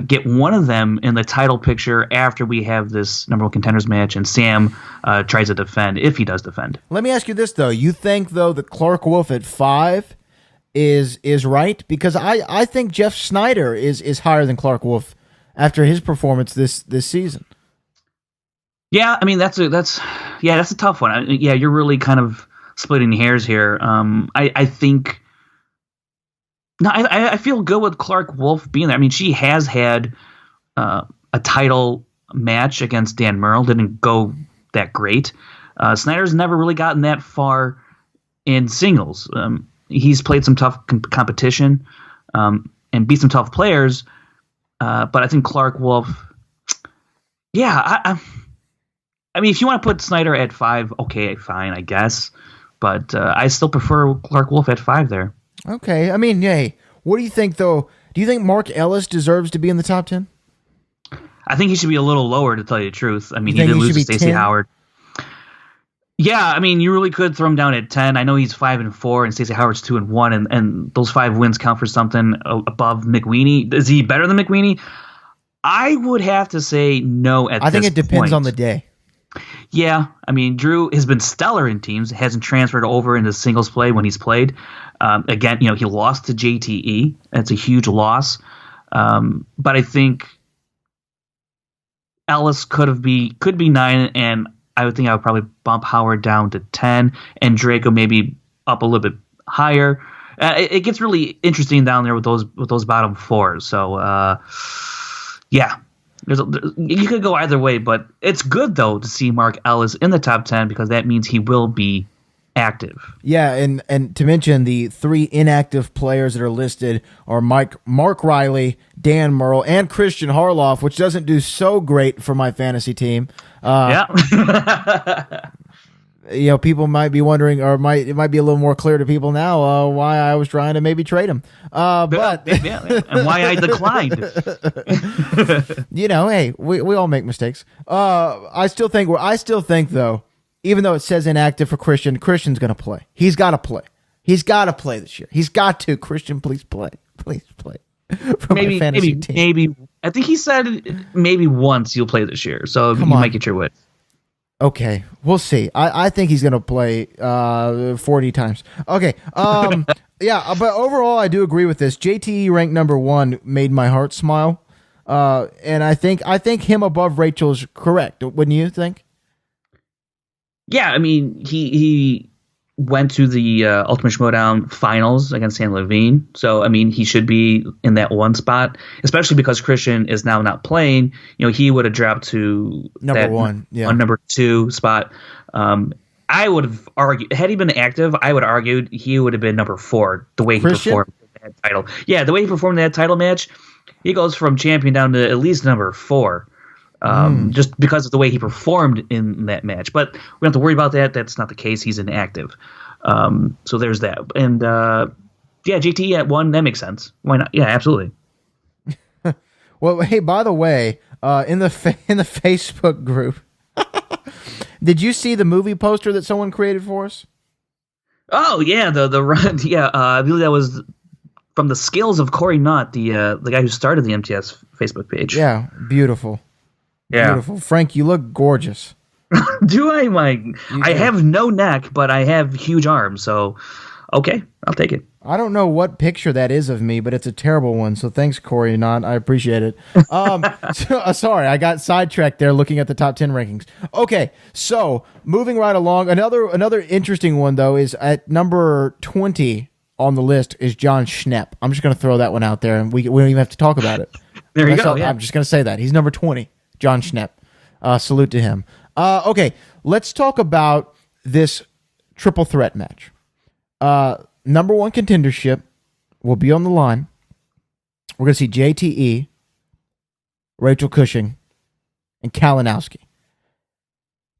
get one of them in the title picture after we have this number 1 contenders match and Sam tries to defend, if he does defend. Let me ask you this, though. You think, though, that Clarke Wolfe at 5 is right? Because I think Jeff Snyder is higher than Clarke Wolfe after his performance this season. Yeah, I mean that's a tough one. You're really kind of splitting hairs here. I think I feel good with Clarke Wolfe being there. I mean, she has had a title match against Dan Murrell, didn't go that great. Snyder's never really gotten that far in singles. He's played some tough competition and beat some tough players, but I think Clarke Wolfe. Yeah, I mean, if you want to put Snyder at 5, okay, fine, I guess. But I still prefer Clarke Wolfe at 5 there. Okay. I mean, hey, what do you think, though? Do you think Mark Ellis deserves to be in the top 10? I think he should be a little lower, to tell you the truth. I mean, he did lose to Stacey Howard. Yeah, I mean, you really could throw him down at 10. I know he's 5-4, and Stacey Howard's 2-1, and those 5 wins count for something above McWeeny. Is he better than McWeeny? I would have to say no at this point. I think it depends on the day. Yeah, I mean, Drew has been stellar in teams. Hasn't transferred over into singles play when he's played. Again, he lost to JTE. That's a huge loss. But I think Ellis could be 9, and I would think I would probably bump Howard down to 10 and Draco maybe up a little bit higher. It gets really interesting down there with those bottom fours. So yeah, you could go either way, but it's good though to see Mark Ellis in the top 10 because that means he will be active. Yeah, and to mention the 3 inactive players that are listed are Mark Riley, Dan Murrell, and Christian Harloff, which doesn't do so great for my fantasy team. Yeah. People might be wondering, or it might be a little more clear to people now why I was trying to maybe trade him. But and why I declined. Hey, we all make mistakes. I still think though, even though it says inactive for Christian's going to play. He's got to play. He's got to play this year. He's got to. Christian, please play. Please play. For my fantasy team. Maybe. I think he said maybe once you'll play this year, so you might get your wish. Okay, we'll see. I think he's going to play 40 times. Okay, yeah, but overall, I do agree with this. JTE ranked number 1 made my heart smile, and I think him above Rachel is correct. Wouldn't you think? Yeah, I mean, he went to the Ultimate Schmoedown finals against Samm Levine. So, I mean, he should be in that 1 spot, especially because Christian is now not playing. He would have dropped to number 1, number 2 spot. I would have argued, had he been active, I would have argued he would have been number 4, the way he performed in that title. Yeah, the way he performed in that title match, he goes from champion down to at least number 4. Just because of the way he performed in that match. But we don't have to worry about that. That's not the case. He's inactive. So there's that. And yeah, JT at 1, that makes sense. Why not? Yeah, absolutely. Well, hey, by the way, in the Facebook group, did you see the movie poster that someone created for us? Oh yeah, the run. Yeah, I believe that was from the skills of Corey Knott, the guy who started the MTS Facebook page. Yeah, beautiful. Yeah. Beautiful. Frank, you look gorgeous. Do I, Mike? I have no neck, but I have huge arms, so okay, I'll take it. I don't know what picture that is of me, but it's a terrible one, so thanks, Corey Knott. I appreciate it. Sorry, I got sidetracked there looking at the top 10 rankings. Okay, so moving right along, another interesting one, though, is at number 20 on the list is John Schnepp. I'm just going to throw that one out there, and we don't even have to talk about it. There you go. Yeah. I'm just going to say that. He's number 20. John Schnepp. Salute to him. Okay, let's talk about this triple threat match. Number 1 contendership will be on the line. We're going to see JTE, Rachel Cushing, and Kalinowski.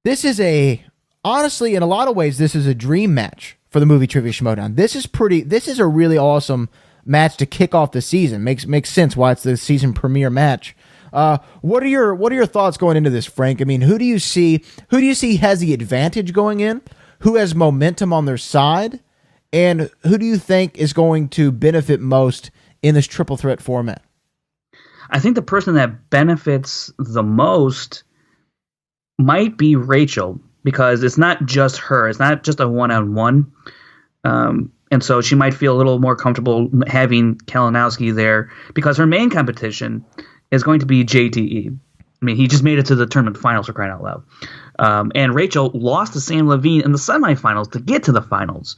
This is honestly, in a lot of ways, this is a dream match for the Movie Trivia Schmoedown. This is a really awesome match to kick off the season. Makes sense why it's the season premiere match. What are your thoughts going into this, Frank? I mean, who do you see has the advantage going in? Who has momentum on their side? And who do you think is going to benefit most in this triple threat format? I think the person that benefits the most might be Rachel, because it's not just her. It's not just a one-on-one. And so she might feel a little more comfortable having Kalinowski there, because her main competition is going to be JTE. I mean, he just made it to the tournament finals, for crying out loud. And Rachel lost to Samm Levine in the semifinals to get to the finals.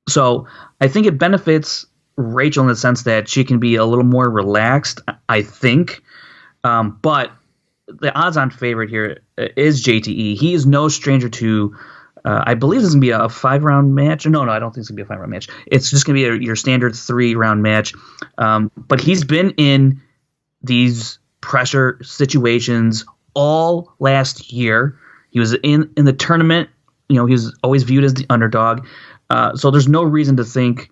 So I think it benefits Rachel in the sense that she can be a little more relaxed, I think. But the odds-on favorite here is JTE. He is no stranger to, I believe this is going to be a 5-round match. No, I don't think it's going to be a 5-round match. It's just going to be your standard 3-round match. But he's been in these pressure situations all last year. He was in the tournament. He was always viewed as the underdog. So there's no reason to think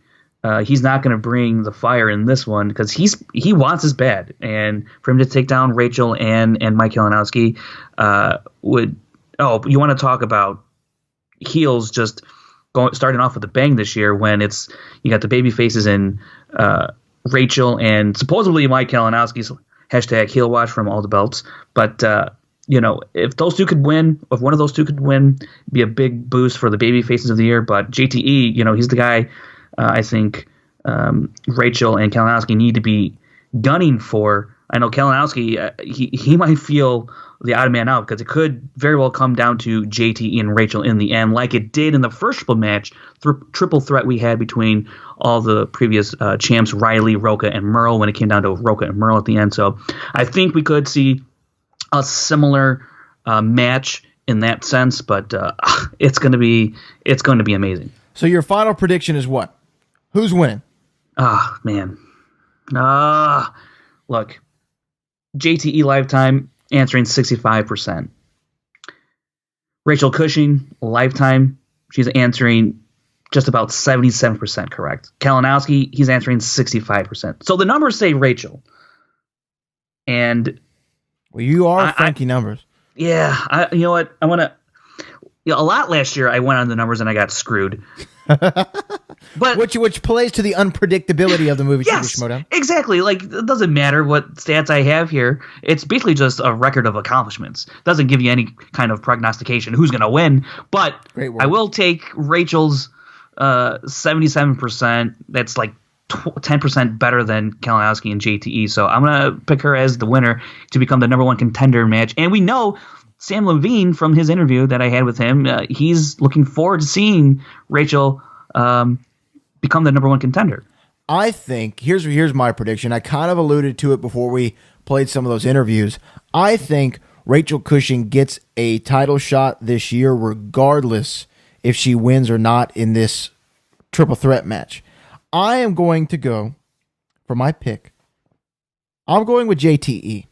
he's not going to bring the fire in this one, because he wants his bad. And for him to take down Rachel and Mike Kalinowski would. Oh, you want to talk about heels just starting off with a bang this year, when you got the baby faces in Rachel and supposedly Mike Kalinowski's hashtag heel watch from all the belts. But if those two could win, if one of those two could win, it'd be a big boost for the baby faces of the year. But JTE, he's the guy I think Rachel and Kalinowski need to be gunning for. I know Kalinowski, he might feel the odd man out because it could very well come down to JT and Rachel in the end, like it did in the first triple match, triple threat we had between all the previous champs, Riley, Roca, and Merle, when it came down to Roca and Merle at the end. So I think we could see a similar match in that sense, but it's going to be amazing. So your final prediction is what? Who's winning? Ah, man. Look, JTE Lifetime answering 65%. Rachel Cushing Lifetime, she's answering just about 77% correct. Kalinowski, he's answering 65%. So the numbers say Rachel. And well, you are Frankie numbers. Yeah, you know what? I want to. A lot last year, I went on the numbers and I got screwed. But which plays to the unpredictability of the movie Trivia Schmoedown. Exactly. Like, it doesn't matter what stats I have here. It's basically just a record of accomplishments. It doesn't give you any kind of prognostication who's going to win. But I will take Rachel's 77%. That's like 10% better than Kalinowski and JTE. So I'm going to pick her as the winner to become the number one contender match. And we know Samm Levine, from his interview that I had with him, he's looking forward to seeing Rachel become the number one contender. I think, here's my prediction. I kind of alluded to it before we played some of those interviews. I think Rachel Cushing gets a title shot this year regardless if she wins or not in this triple threat match. I am going to go for my pick. I'm going with JTE.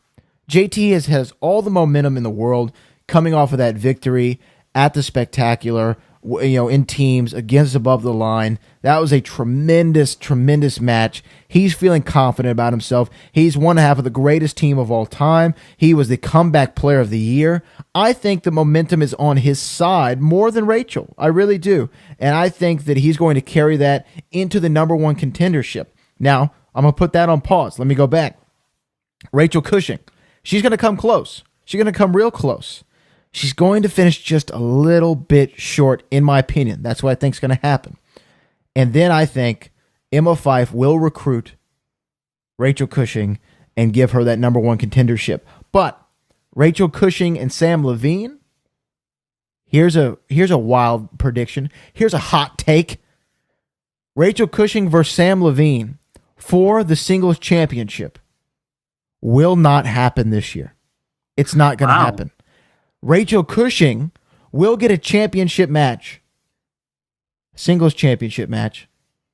JTE has all the momentum in the world coming off of that victory at the Spectacular, in teams against Above the Line. That was a tremendous, tremendous match. He's feeling confident about himself. He's one half of the greatest team of all time. He was the comeback player of the year. I think the momentum is on his side more than Rachel. I really do. And I think that he's going to carry that into the number one contendership. Now, I'm going to put that on pause. Let me go back. Rachel Cushing. She's going to come close. She's going to come real close. She's going to finish just a little bit short, in my opinion. That's what I think is going to happen. And then I think Emma Fyffe will recruit Rachel Cushing and give her that number one contendership. But Rachel Cushing and Samm Levine, here's a wild prediction. Here's a hot take. Rachel Cushing versus Samm Levine for the singles championship will not happen this year. It's not going to happen. Rachel Cushing will get a championship match, singles championship match,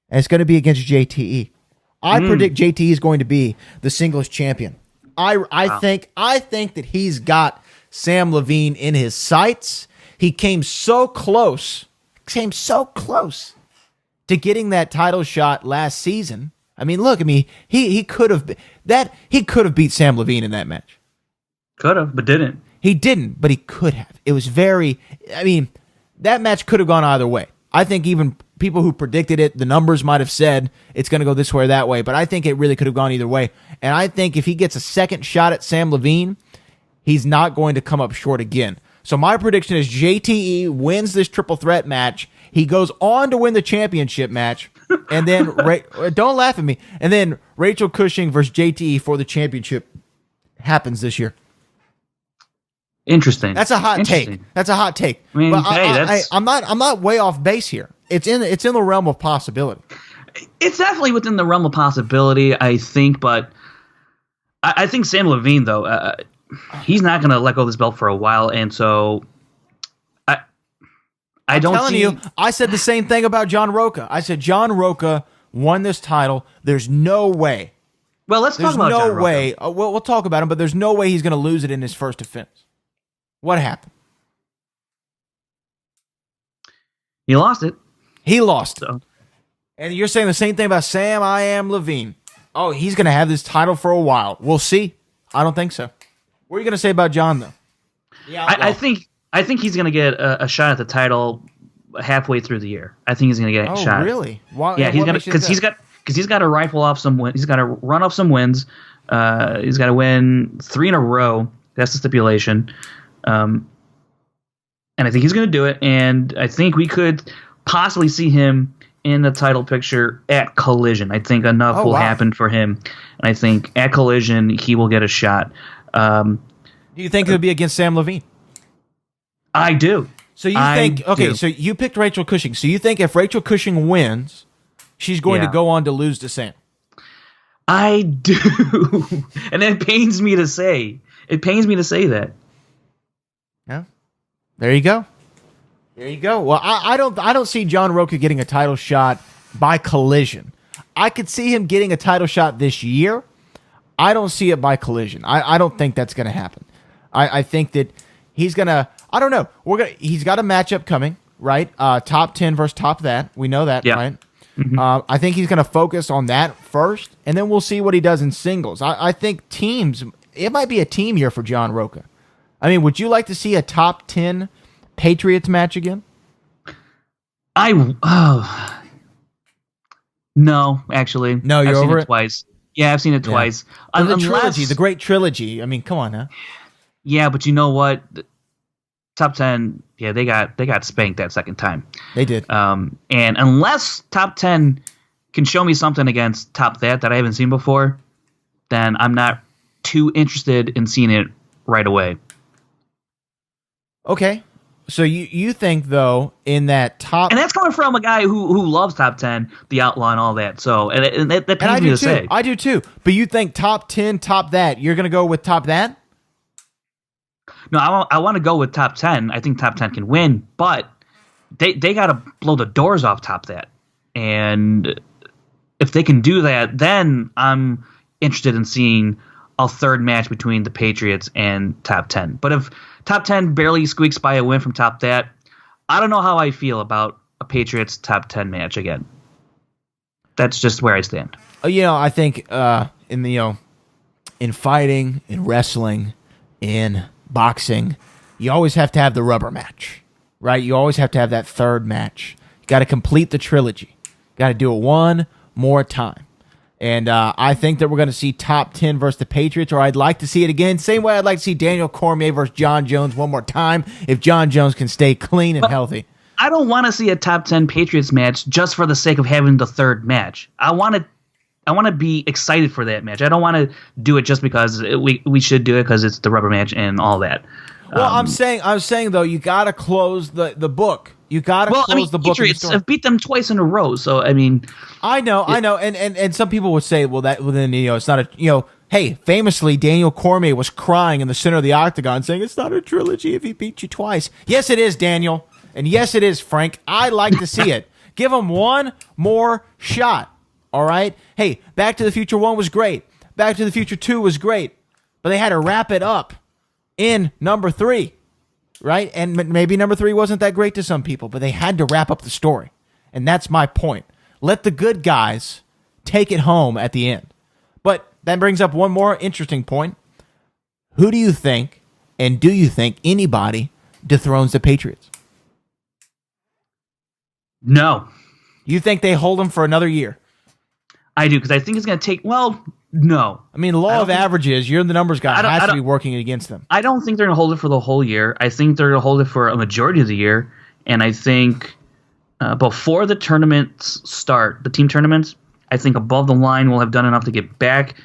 and it's going to be against JTE. I predict JTE is going to be the singles champion. I think that he's got Samm Levine in his sights. He came so close to getting that title shot last season. I mean, look, he could have beat Samm Levine in that match. Could have, but didn't. He didn't, but he could have. It was that match could have gone either way. I think even people who predicted it, the numbers might have said it's going to go this way or that way, but I think it really could have gone either way. And I think if he gets a second shot at Samm Levine, he's not going to come up short again. So my prediction is JTE wins this triple threat match. He goes on to win the championship match. And then, don't laugh at me. And then Rachel Cushing versus JTE for the championship happens this year. Interesting. That's a hot take. I mean, I'm not way off base here. It's in the realm of possibility. It's definitely within the realm of possibility, I think. But I think Samm Levine, though, he's not going to let go of this belt for a while, and so I don't. I'm telling you, I said the same thing about John Roca. I said John Roca won this title. There's no way. Well, let's talk about John Roca. There's no way. We'll talk about him, but there's no way he's going to lose it in his first defense. What happened? He lost it. He lost it. And you're saying the same thing about Samm Levine. Oh, he's going to have this title for a while. We'll see. I don't think so. What are you going to say about John, though? Yeah, I think he's going to get a shot at the title halfway through the year. I think he's going to get a shot. Oh, really? Why, yeah, he's going to because he's got to rifle off some wins. He's got to run off some wins. He's got to win 3 in a row. That's the stipulation. And I think he's going to do it. And I think we could possibly see him in the title picture at Collision. I think enough will happen for him, and I think at Collision he will get a shot. Do you think it'll be against Samm Levine? I do. So you think so you picked Rachel Cushing. So you think if Rachel Cushing wins, she's going to go on to lose to Samm? I do. And it pains me to say. It pains me to say that. Yeah. There you go. There you go. Well, I don't see John Rocha getting a title shot by Collision. I could see him getting a title shot this year. I don't see it by Collision. I don't think that's going to happen. I think that he's going to, I don't know. He's got a matchup coming, right? Top 10 versus top that. We know that, right? Mm-hmm. I think he's going to focus on that first, and then we'll see what he does in singles. I think teams, it might be a team year for John Rocha. I mean, would you like to see a top 10 Patriots match again? No, actually. No, you're I've seen over it twice. Yeah, I've seen it twice. The trilogy, the great trilogy. I mean, come on now. Yeah, but you know what? Top 10, yeah, they got spanked that second time. They did. And unless top 10 can show me something against top that I haven't seen before, then I'm not too interested in seeing it right away. Okay. So you think, though, in that top... And that's coming from a guy who loves top 10, the Outlaw and all that. So, and that pains me to say. I do, too. But you think top 10, top that, you're going to go with top that? No, I want to go with top 10. I think top 10 can win, but they got to blow the doors off top that. And if they can do that, then I'm interested in seeing a third match between the Patriots and top 10. But if top 10 barely squeaks by a win from top that, I don't know how I feel about a Patriots top 10 match again. That's just where I stand. I think in fighting, in wrestling, in boxing, you always have to have the rubber match, right? You always have to have that third match. You got to complete the trilogy. Got to do it one more time. And I think that we're going to see top 10 versus the Patriots, or I'd like to see it again. Same way I'd like to see Daniel Cormier versus John Jones one more time if John Jones can stay clean and healthy. I don't want to see a top 10 Patriots match just for the sake of having the third match. I want to be excited for that match. I don't want to do it just because we should do it because it's the rubber match and all that. Well, I'm saying though, you got to close the book. You got to close the book. Patriots have beat them twice in a row, so I mean, I know, and some people would say, well, then it's not a Hey, famously, Daniel Cormier was crying in the center of the octagon, saying it's not a trilogy if he beat you twice. Yes, it is, Daniel, and yes, it is, Frank. I like to see it. Give him one more shot. All right. Hey, Back to the Future 1 was great. Back to the Future 2 was great, but they had to wrap it up in number 3. Right? And maybe number 3 wasn't that great to some people, but they had to wrap up the story. And that's my point. Let the good guys take it home at the end. But that brings up one more interesting point. Who do you think, and do you think anybody dethrones the Patriots? No. You think they hold them for another year? I do, because I think it's going to take, no. I mean, law of averages, you're the numbers guy, has to be working against them. I don't think they're going to hold it for the whole year. I think they're going to hold it for a majority of the year. And I think before the tournaments start, the team tournaments, I think Above the Line will have done enough to get back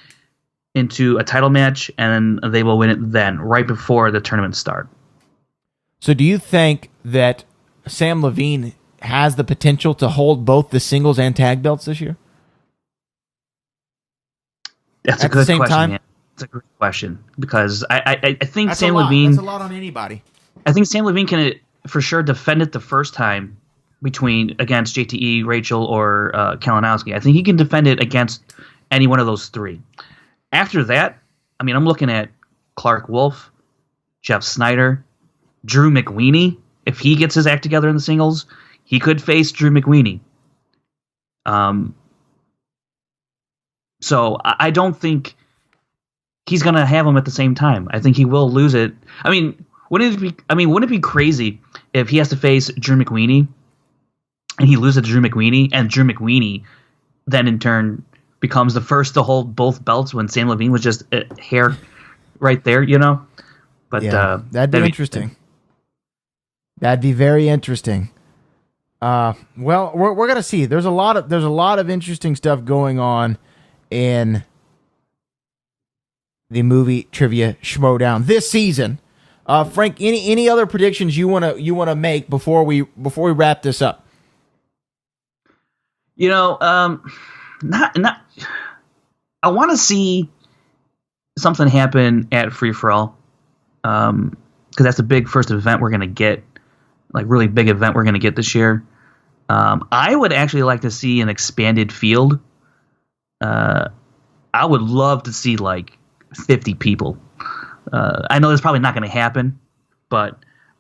into a title match, and they will win it then, right before the tournaments start. So do you think that Samm Levine has the potential to hold both the singles and tag belts this year? That's a good question. It's a great question because I think Samm Levine. That's a lot on anybody. I think Samm Levine can for sure defend it the first time against JTE, Rachel, or Kalinowski. I think he can defend it against any one of those 3. After that, I mean, I'm looking at Clarke Wolfe, Jeff Snyder, Drew McWeeny. If he gets his act together in the singles, he could face Drew McWeeny. So I don't think he's going to have them at the same time. I think he will lose it. I mean, wouldn't it be crazy if he has to face Drew McWeeny and he loses to Drew McWeeny, and Drew McWeeny then in turn becomes the first to hold both belts when Samm Levine was just a hair right there, But yeah, that'd be interesting. That'd be very interesting. Well, we're gonna see. There's a lot of interesting stuff going on in the movie trivia Schmoedown this season. Frank, any other predictions you wanna make before we wrap this up? Not. I want to see something happen at Free For All, because that's a big first event we're gonna get, like really big event we're gonna get this year. I would actually like to see an expanded field. I would love to see like 50 people. I know that's probably not going to happen, but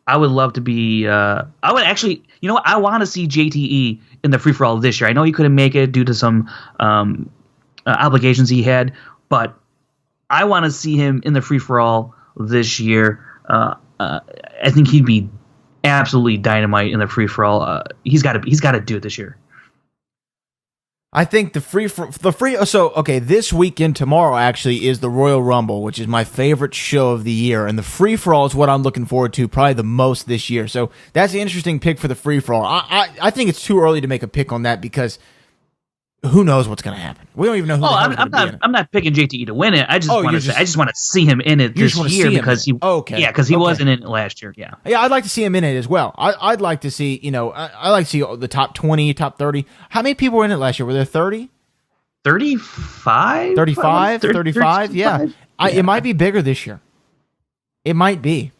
I would love to be. I would actually, what? I want to see JTE in the free for all this year. I know he couldn't make it due to some obligations he had, but I want to see him in the free for all this year. I think he'd be absolutely dynamite in the free for all. He's got to do it this year. I think this weekend tomorrow actually is the Royal Rumble, which is my favorite show of the year, and the free for all is what I'm looking forward to probably the most this year. So that's an interesting pick for the free for all. I think it's too early to make a pick on that because who knows what's going to happen? We don't even know who. I'm not picking JTE to win it. I just want to see him in it this year because he wasn't in it last year. Yeah, I'd like to see him in it as well. I'd like to see I like to see the top 20, top 30. How many people were in it last year? Were there 30? 35? 35? Yeah. It might be bigger this year. It might be.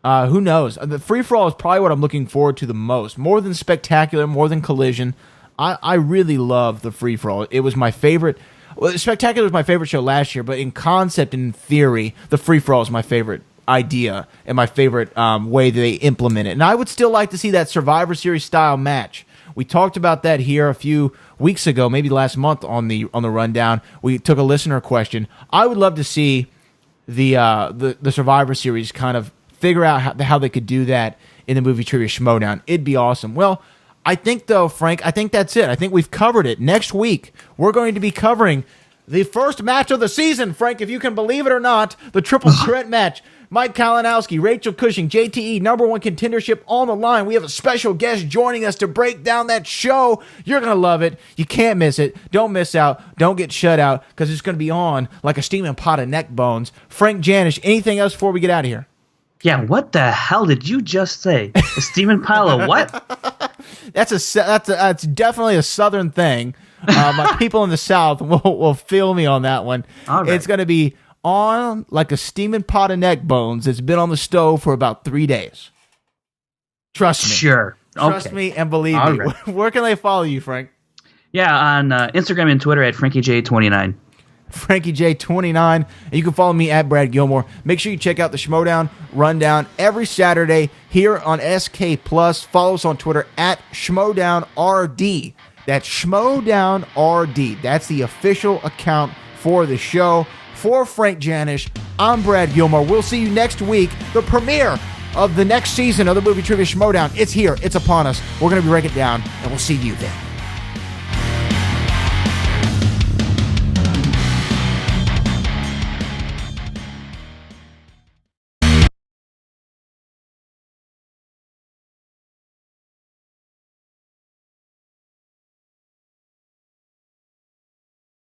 Who knows? The free for all is probably what I'm looking forward to the most. More than Spectacular, more than Collision. I really love the free for all. It was my favorite. Well, Spectacular was my favorite show last year, but in concept and in theory, the free for all is my favorite idea and my favorite way that they implement it. And I would still like to see that Survivor Series style match. We talked about that here a few weeks ago, maybe last month on the rundown. We took a listener question. I would love to see the Survivor Series kind of figure out how they could do that in the movie trivia Schmoedown. It'd be awesome. Well, I think, though, Frank, I think that's it. I think we've covered it. Next week, we're going to be covering the first match of the season, Frank, if you can believe it or not, the triple threat match. Mike Kalinowski, Rachel Cushing, JTE, number one contendership on the line. We have a special guest joining us to break down that show. You're going to love it. You can't miss it. Don't miss out. Don't get shut out because it's going to be on like a steaming pot of neck bones. Frank Janisch, anything else before we get out of here? Yeah, what the hell did you just say? A steaming pile of what? That's definitely a Southern thing. My people in the South will feel me on that one. All right. It's going to be on like a steaming pot of neck bones that's been on the stove for about 3 days. Trust me. Sure. Trust me and believe me. Right. Where can they follow you, Frank? Yeah, on Instagram and Twitter at FrankieJ29. FrankieJ29, and you can follow me at Brad Gilmore. Make sure you check out the Schmoedown Rundown every Saturday here on SK+. Follow us on Twitter at SchmoedownRD. That's SchmoedownRD. That's the official account for the show. For Frank Janisch, I'm Brad Gilmore. We'll see you next week. The premiere of the next season of the Movie Trivia Schmoedown. It's here. It's upon us. We're going to break it down, and we'll see you then.